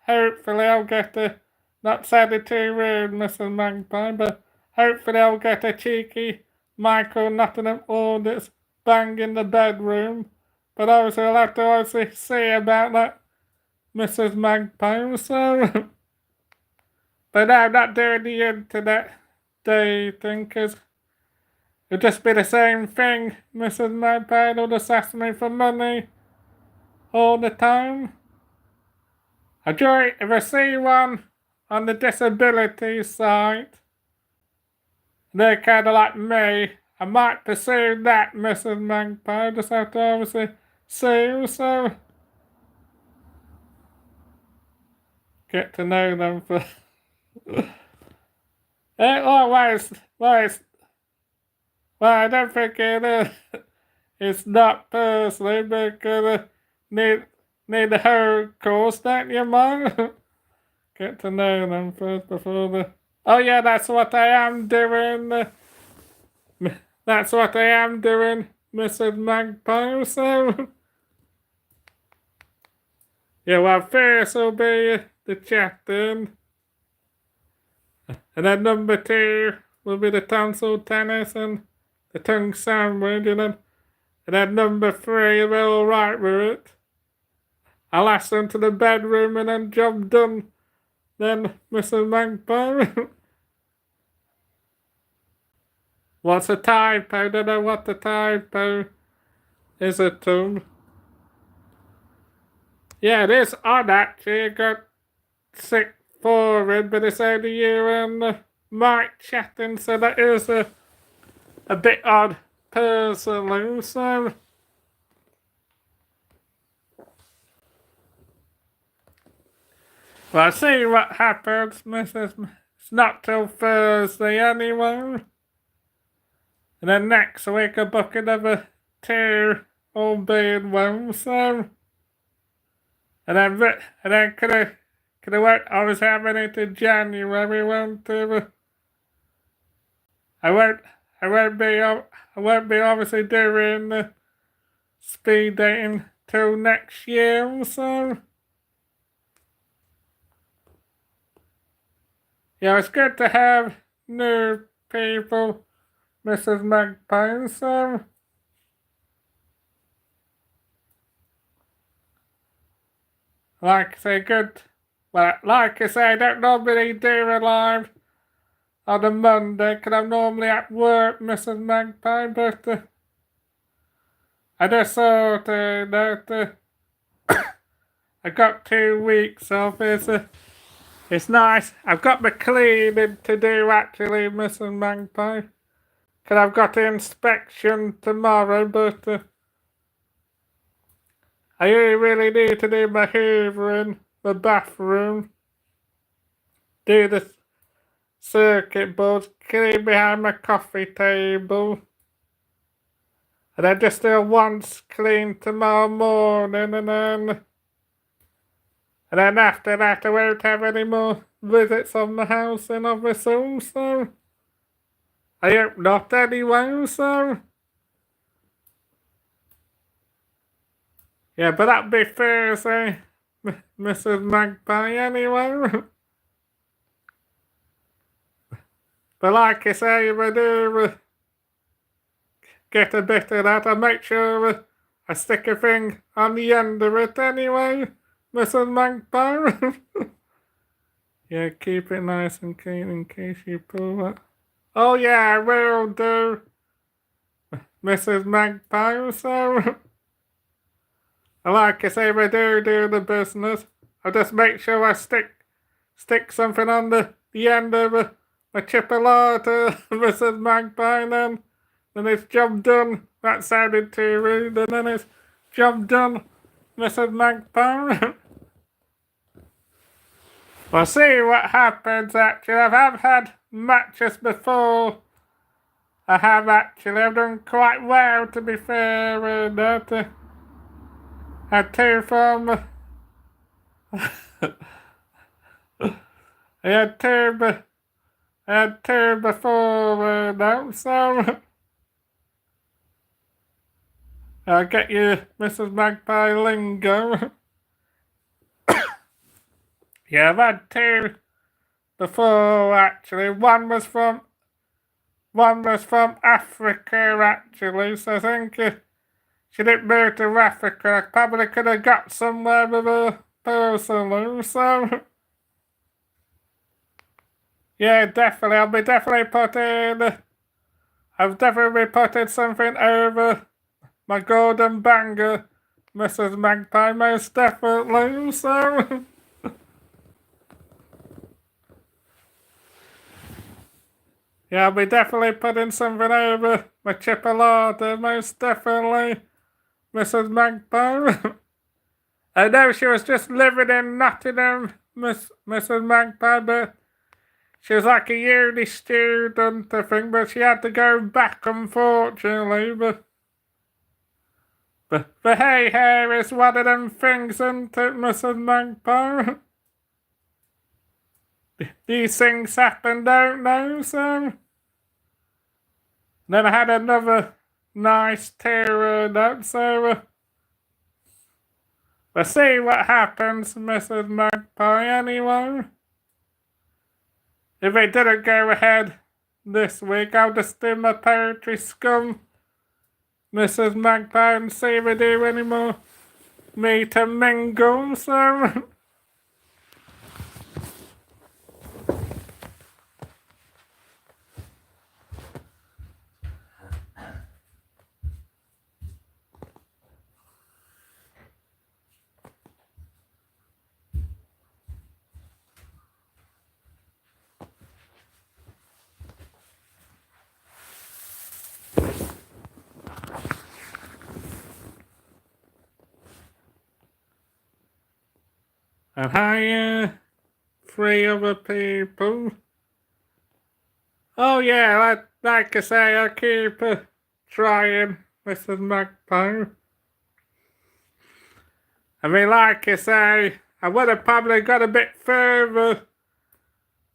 hopefully I'll get not sounding too rude, Mrs. Magpie, but hopefully I'll get a cheeky Michael Nottingham audits bang in the bedroom. But obviously I'll have to obviously see about that, Mrs. Magpie, so. But no, I'm not doing the internet dating, because it'll just be the same thing, Mrs. Magpie. They'll just ask me for money all the time. If I see one on the disability site, they're kind of like me, I might pursue that, Mrs. Magpie. Just have to obviously see, so. Get to know them for. Well, I don't think it is. It's not personally because need the whole course, don't you, Mum? Get to know them first before the. Oh yeah, that's what I am doing. That's what I am doing, Mrs. Magpie. So. Yeah, well, first will be the chatting, and then number 2 will be the tonsil tennis and the tongue sandwich, and then number 3, if they're alright with it, I'll ask them to the bedroom and then job done. Then, Mrs. Magpie. What's a typo? Don't know what the typo is at all. Yeah, it is odd actually. I got sick forward, but it's only you and Mike chatting, so that is a bit odd personally, so. Well, I'll see what happens, Mrs. It's not till Thursday anyway. And then next week I'll book another 2, all being well, so. And then could I won't obviously have any to January, won't I? I won't be obviously doing speed dating till next year, so. Yeah, it's good to have new people, Mrs. Magpie, so. Like I say, good. Well, like I say, I don't normally do a live on a Monday, because I'm normally at work, Mrs. Magpie, but I just thought that I got 2 weeks off. It's nice. I've got my cleaning to do, actually, Mrs. Magpie, because I've got an inspection tomorrow, but I really need to do my hoovering, the bathroom, do the circuit boards, clean behind my coffee table, and then just do once clean tomorrow morning, and then after that I won't have any more visits on the house in obviously, so. I hope not anyway, so. Yeah, but that'll be Thursday, Mrs. Magpie, anyway. But like I say, if I do get a bit of that. I'll make sure I stick a thing on the end of it anyway, Mrs. Magpie. Yeah, keep it nice and clean in case you pull it. Oh yeah, I will do, Mrs. Magpie, so... like I say, if I do the business, I'll just make sure I stick something on the end of my chipolata, Mrs. Magpie, and then it's job done. That sounded too rude, and then it's job done, Mrs. Magpie. We'll see what happens, actually. I've had matches before. I have actually. I've done quite well, to be fair, and had two from... I had two before now, so... I'll get you Mrs. Magpie lingo. Yeah, I've had two before, actually. One was from Africa, actually, so I think she didn't move to Africa. I probably could have got somewhere with her personally, so... Yeah, definitely. I've definitely putting something over my golden banger, Mrs. Magpie, most definitely, so... Yeah, I'll be definitely putting something over my chipolata, most definitely, Mrs. Magpie. I know she was just living in Nottingham, Mrs. Magpie, but she was like a uni student, I think, but she had to go back, unfortunately, but hey, here is one of them things, isn't it, Mrs. Magpie? These things happen, don't they, so... Then I had another nice tear note, so... we'll see what happens, Mrs. Magpie, anyway. If it didn't go ahead this week, I'll just do my poetry scum, Mrs. Magpie, and see if we do any more meet and mingle, so... And hi, three other people. Oh yeah, like I say, I'll keep trying, Mrs. Magpie. I mean, like I say, I would have probably got a bit further.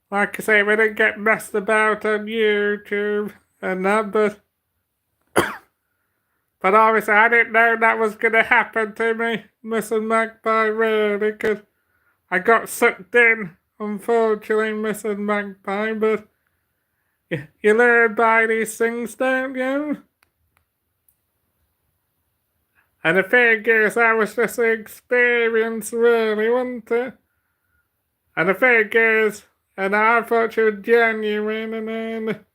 Like I say, we didn't get messed about on YouTube and that, but obviously I didn't know that was going to happen to me, Mrs. Magpie, really, because I got sucked in, unfortunately, Mrs. Magpie, but you learn by these things, don't you? And the thing is, that was just an experience, really, wasn't it? And the thing is, and I thought she was genuine, and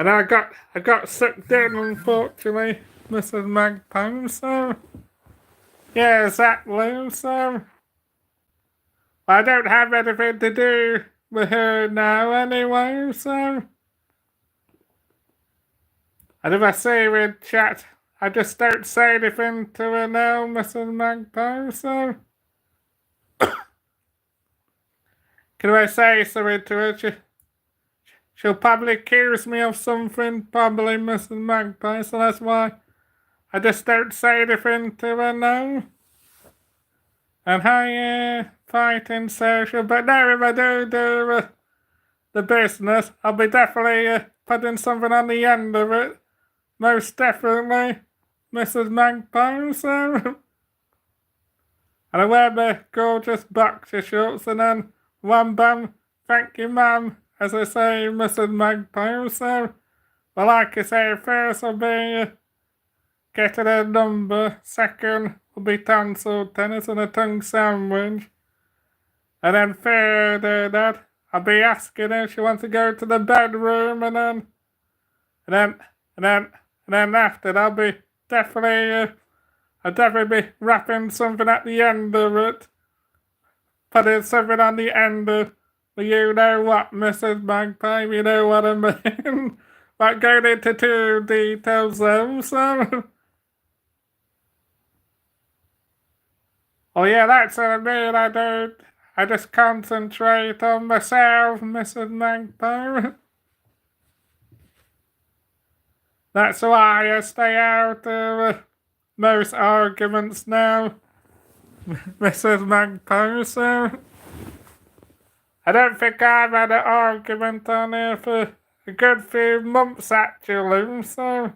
I got sucked in, unfortunately, Mrs. Magpie, so... Yeah, exactly, so... I don't have anything to do with her now anyway, so... And if I see her in chat, I just don't say anything to her now, Mrs. Magpie, so... Can I say something to her? She'll probably accuse me of something, probably, Mrs. Magpie, so that's why I just don't say anything to her now. And hi, fighting social, but now if I do the business, I'll be definitely putting something on the end of it. Most definitely, Mrs. Magpie, so... And I wear my gorgeous boxer shorts, and then wham bam, thank you ma'am, as I say, Mrs. Magpie, so... But like I say, first will be getting a number, second will be tonsil tennis and a tongue sandwich. And then third, that I'll be asking her if she wants to go to the bedroom, and then, and then, and then after that, I'll definitely be wrapping something at the end of it. Putting something on the end of, you know what, Mrs. Magpie, you know what I mean. Not going into too details though, so. Oh yeah, that's what I mean, I just concentrate on myself, Mrs. Magpie. That's why I stay out of most arguments now, Mrs. Magpie, so. I don't think I've had an argument on here for a good few months actually, so.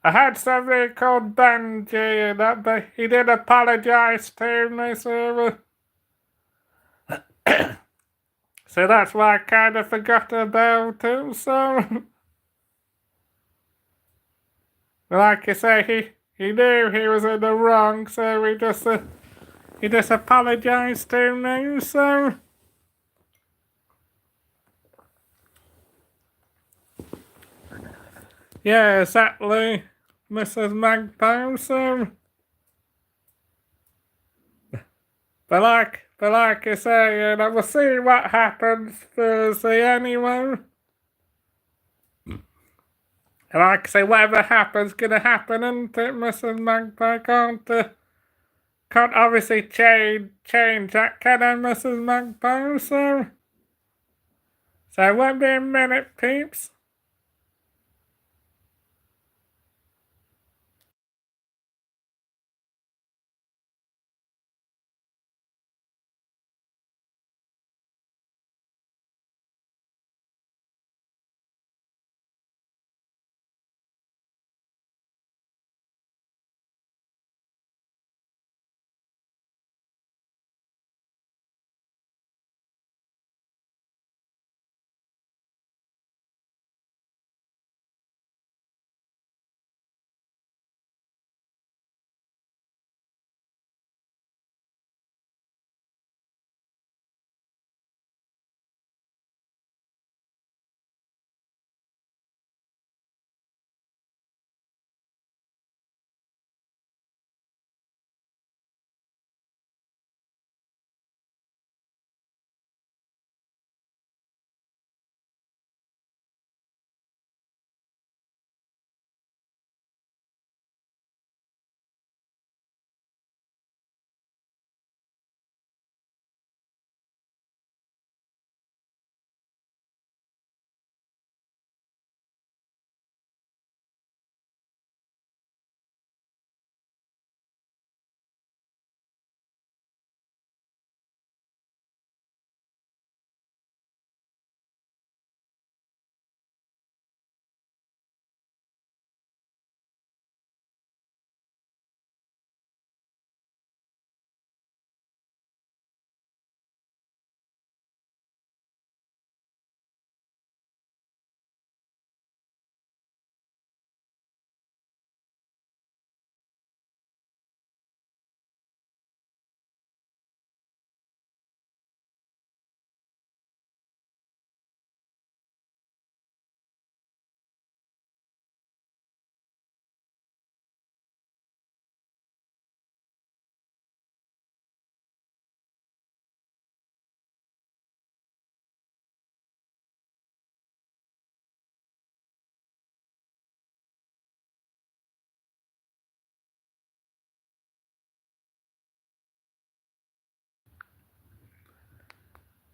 I had somebody called Benji and that, but he did apologise to me, so. So that's why I kind of forgot about him, so. Like I say, he knew he was in the wrong, so he just apologised to me, so. Yeah, exactly, Mrs. Magpie, so. But like I say, we'll see what happens Thursday anyway. And like I say, whatever happens, gonna happen, isn't it, Mrs. Magpie? Can't obviously change that, can I, Mrs. Magpie? So it won't be a minute, peeps.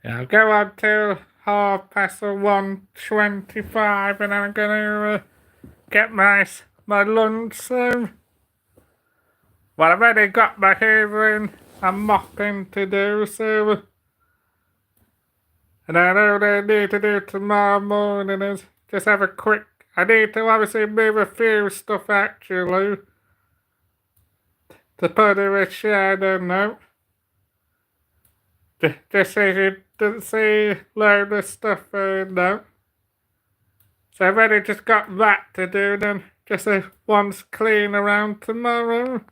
Yeah, I'll go on till 1:25, and I'm gonna get my lunch soon. Well, I've already got my hoovering and mopping to do, so. And I know what I need to do tomorrow morning is just have a quick. I need to obviously move a few stuff actually to put in a shed and no. Just so you didn't see load of stuff no. So I've only just got that to do, then just a once clean around tomorrow.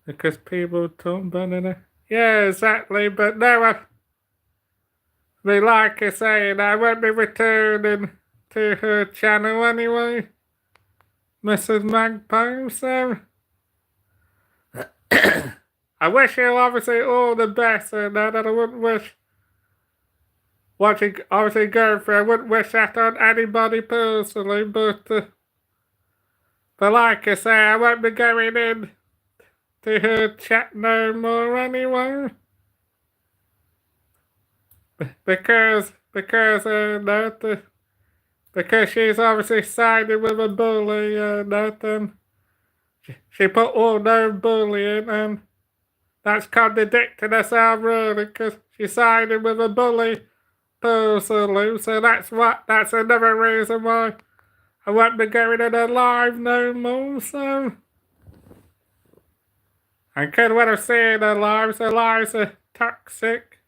Because people talk about it. Yeah, exactly, but no, like I say, I won't be returning to her channel anyway, Mrs. Magpie, so I wish you obviously all the best and that, and I wouldn't wish what you obviously go through, I wouldn't wish that on anybody personally, but like I say, I won't be going in to her chat no more anyway. Because she's obviously sided with a bully, and she put all no bullying, and that's contradicting herself really, because she sided with a bully personally, so that's another reason why I won't be going in her live no more, so. And because when I'm seeing her lives are toxic,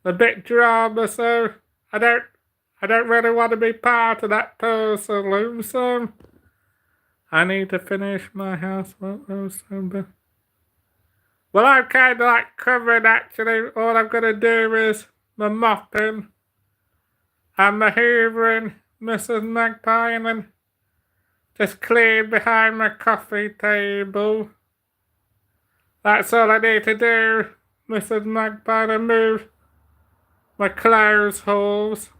a bit drama, so I don't really want to be part of that personally, so I need to finish my housework though, so well, I'm kind of like covered actually. All I'm going to do is my mopping and my hoovering, Mrs. Magpie, and then just clean behind my coffee table. That's all I need to do, Mrs. Magpie, to move my clothes holes.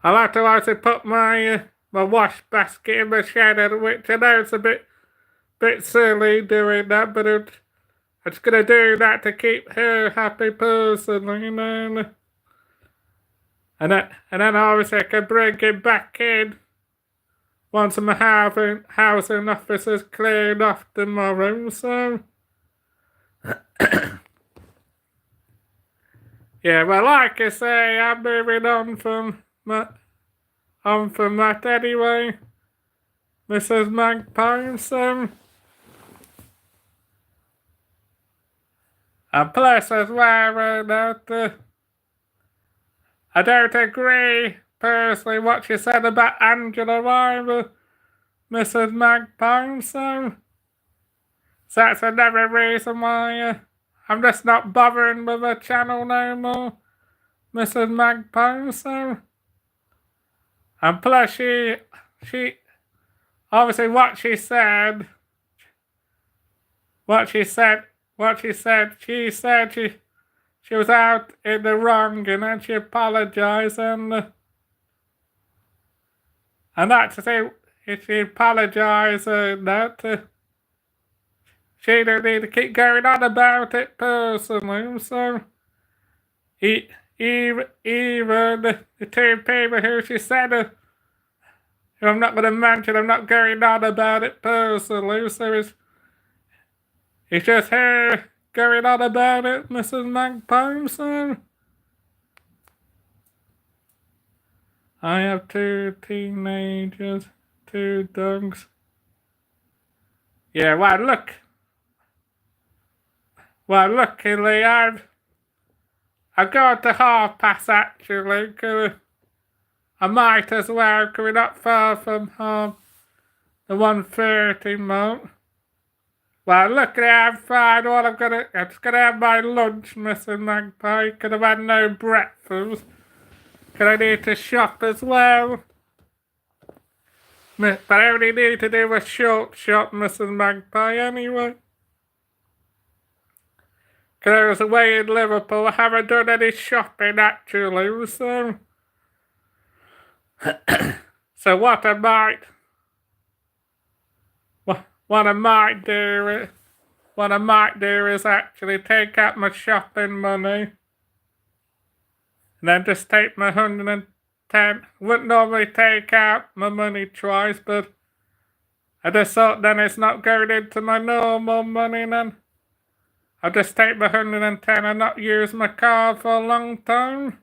I'll have to also put my wash basket in the shed, which I know it's a bit silly doing that, but I'm just gonna do that to keep her happy personally, you know. And then obviously I can bring it back in once my housing office is cleared off tomorrow, so. Yeah, well, like I say, I'm moving on from that anyway, Mrs. Magpie, so. And plus as well, that I don't agree personally what she said about Angela either, Mrs. Magpie, so that's another reason why I'm just not bothering with her channel no more, Mrs. Magpie, so. And plus she obviously what she said she was out in the wrong, and then she apologised, and that's to say, if she apologised, that she don't need to keep going on about it personally, so even the two people who she said, who I'm not going to mention, I'm not going on about it personally, so it's just her going on about it, Mrs. Magpie, so. I have 2 teenagers, 2 dogs. Yeah, luckily I've got to half past actually, cause I might as well, cause we're not far from the 1:30 mark. Well, luckily I'm fine. I'm just gonna have my lunch, Mrs. Magpie, cause I've had no breakfast. Cause I need to shop as well. But I only need to do a short shop, Mrs. Magpie, anyway. Cause I was away in Liverpool, I haven't done any shopping actually, so. So what I might do is actually take out my shopping money, and then just take my 110. Wouldn't normally take out my money twice, but I just thought then it's not going into my normal money, then I'll just take my 110 and not use my card for a long time.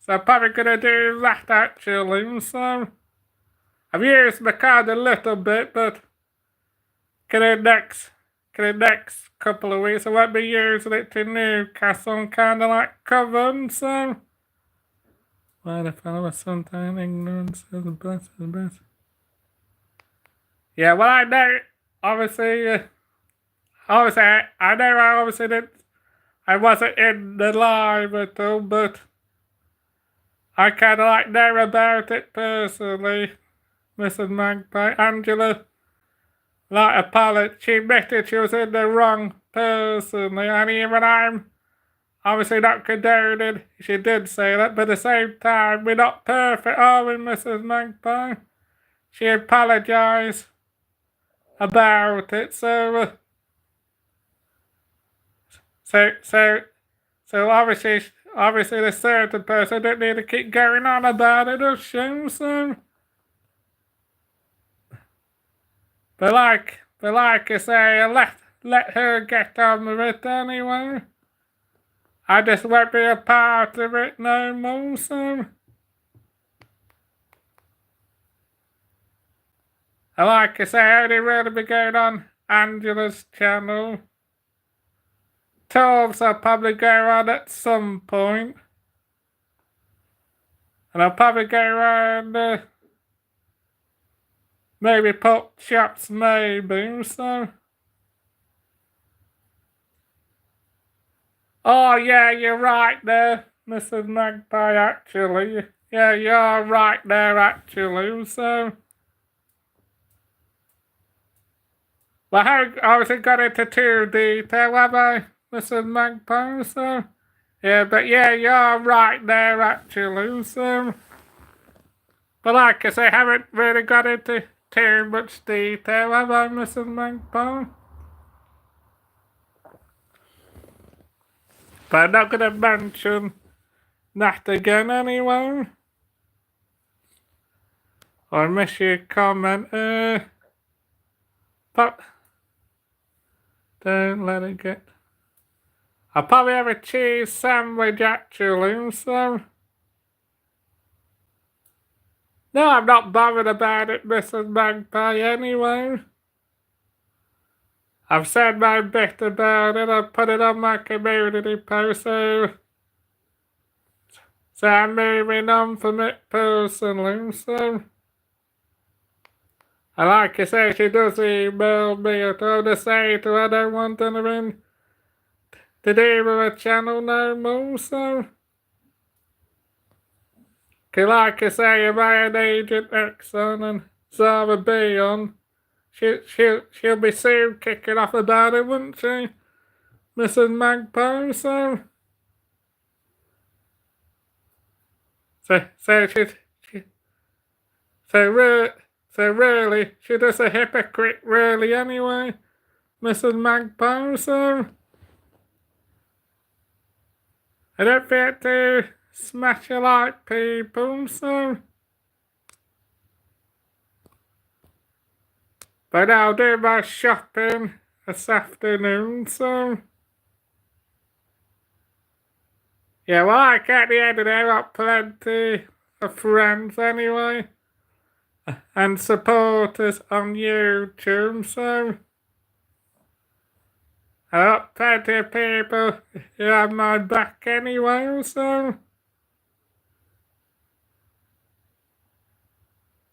So I'm probably gonna do that actually, so. I've used my card a little bit, but for the next couple of weeks I won't be using it to Newcastle. I'm kinda like covered, so. Why the fellow was sometimes ignorance is best is best. Yeah, well, I know, obviously, I know I obviously didn't, I wasn't in the live at all, but I kind of like know about it personally, Mrs. Magpie. Angela, like, she admitted she was in the wrong personally, and even I'm obviously not condoning, she did say that, but at the same time, we're not perfect, are we, Mrs. Magpie? She apologised about it, so obviously the certain person didn't need to keep going on about it, does she? So, but like I say, let her get on with it anyway. I just won't be a part of it no more, so. And like I say, I only really be going on Angela's channel. Toves I'll probably go on at some point. And I'll probably go around maybe pop shops maybe, so. Oh yeah, you're right there, Mrs. Magpie, actually. Yeah, you're right there actually, so. Well, I obviously got into too detail, have I, Mrs. Magpie, so. Yeah, but yeah, you're right there actually, so. But like I say, I haven't really got into too much detail, have I, Mrs. Magpie? But I'm not going to mention that again anyway. Or miss your comment. But don't let it get. I'll probably have a cheese sandwich actually, so. No, I'm not bothered about it, Mrs. Magpie, anyway. I've said my bit about it, I've put it on my community post, so I'm moving on from it personally, so. And like I say, she does email me at all to say to her I don't want anything to do with a channel no more, so. Cause like I say, if I had Agent X on and Zara B on, she'll be soon kicking off about it, wouldn't she, Mrs. Magpie, so. So really, she's just a hypocrite, really, anyway, Mrs. Magpie, so. I don't fit to smash a like people, so. But I'll do my shopping this afternoon, so. Yeah, well, like at the end of the day, I've got plenty of friends anyway, and supporters on YouTube, so. I've got plenty of people who have my back anyway, so.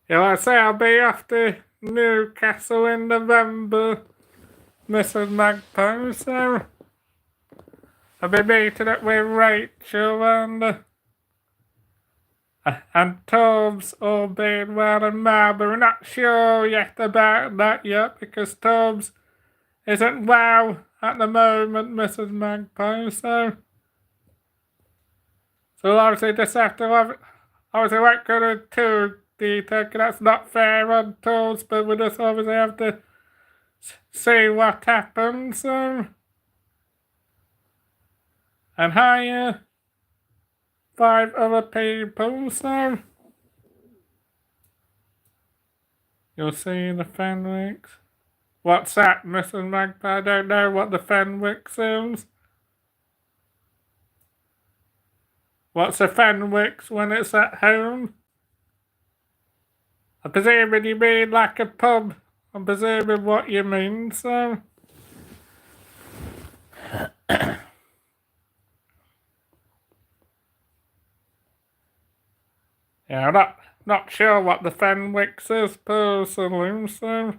Yeah, like I say, I'll be off to Newcastle in November, Mrs. Magpie, so. I'll be meeting up with Rachel and Tom's all being well and well, but we're not sure yet about that yet because Tom's isn't well at the moment, Mrs. Magpie, so. So obviously just have to obviously won't go into too detail because that's not fair on Tom's, but we just obviously have to see what happens, so. And hire 5 other people, so. You'll see the Fenwicks. What's that, Mrs. Magpie? I don't know what the Fenwicks is. What's a Fenwicks when it's at home? I presume you mean like a pub. I'm presuming what you mean, so. Yeah, I'm not sure what the Fenwicks is personally, so.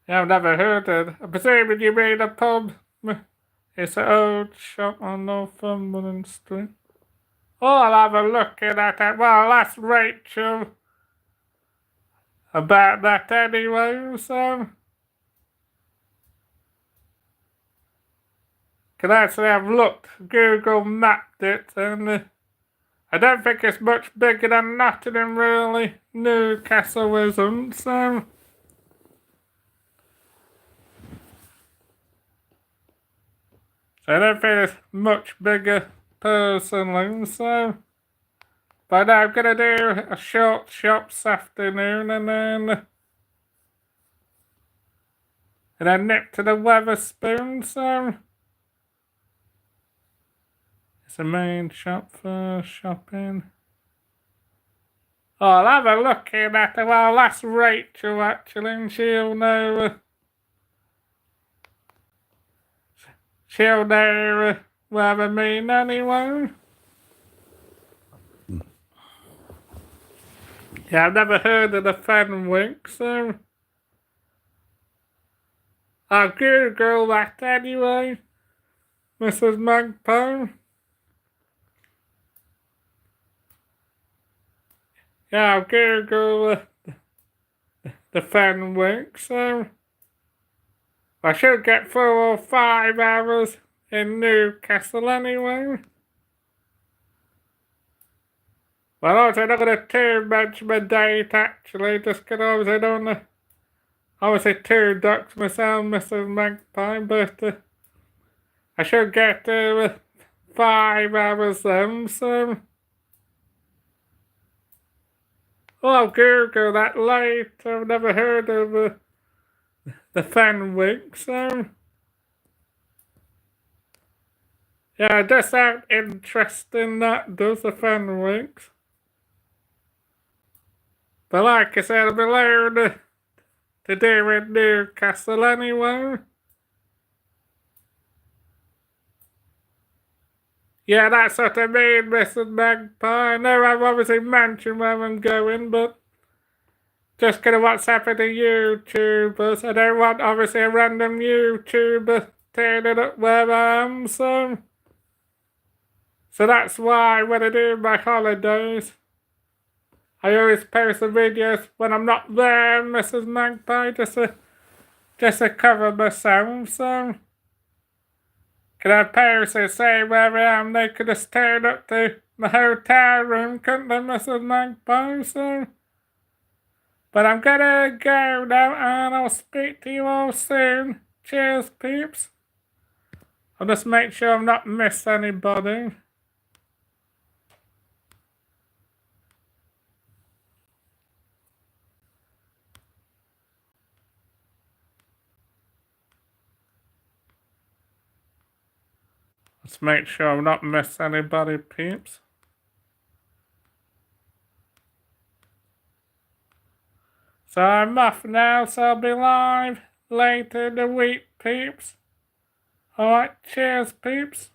Yeah, I've never heard it. I presume you mean a pub. It's an old shop on Northumberland Street. Oh, I'll have a look at that. Well, I'll ask Rachel about that anyway, so. Because actually I've looked, Google mapped it, and I don't think it's much bigger than Nottingham, really. Newcastle isn't, so. I don't think it's much bigger personally, so. But now I'm gonna do a short shop this afternoon and then nip to the Weatherspoon, so. It's a main shop for shopping. Oh, I'll have a look at that. Well, I'll ask Rachel actually, and she'll know. She'll know what I mean anyway. Yeah, I've never heard of the Fenwick, so I'll Google that anyway, Mrs. Magpie. Yeah, I'll Google the Fenwick, so I should get 4 or 5 hours in Newcastle anyway. Well, obviously not going to too much my date actually, just because obviously I don't want to, obviously 2 ducks myself, Mrs. Magpie, but I should get 5 hours then, so. Oh, I'll Google that later. I've never heard of the Fenwick, so. Yeah, it does sound interesting, that does, the Fenwicks. But like I said, I'll be learning to do in Newcastle anyway. Yeah, that's what I mean, Mrs. Magpie. I know I've obviously mentioned where I'm going, but just gonna WhatsApp it to YouTubers. I don't want obviously a random YouTuber turning up where I am, so. So that's why when I do my holidays, I always post the videos when I'm not there, Mrs. Magpie, just to cover myself, so. Could I post it, say where I am, they could just turn up to my hotel room, couldn't they, Mrs. Magpie, so. But I'm gonna go now, and I'll speak to you all soon. Cheers, peeps. I'll just make sure I've not missed anybody. Let's make sure I've not missed anybody, peeps. So I'm off now, so I'll be live later in the week, peeps. Alright, cheers, peeps.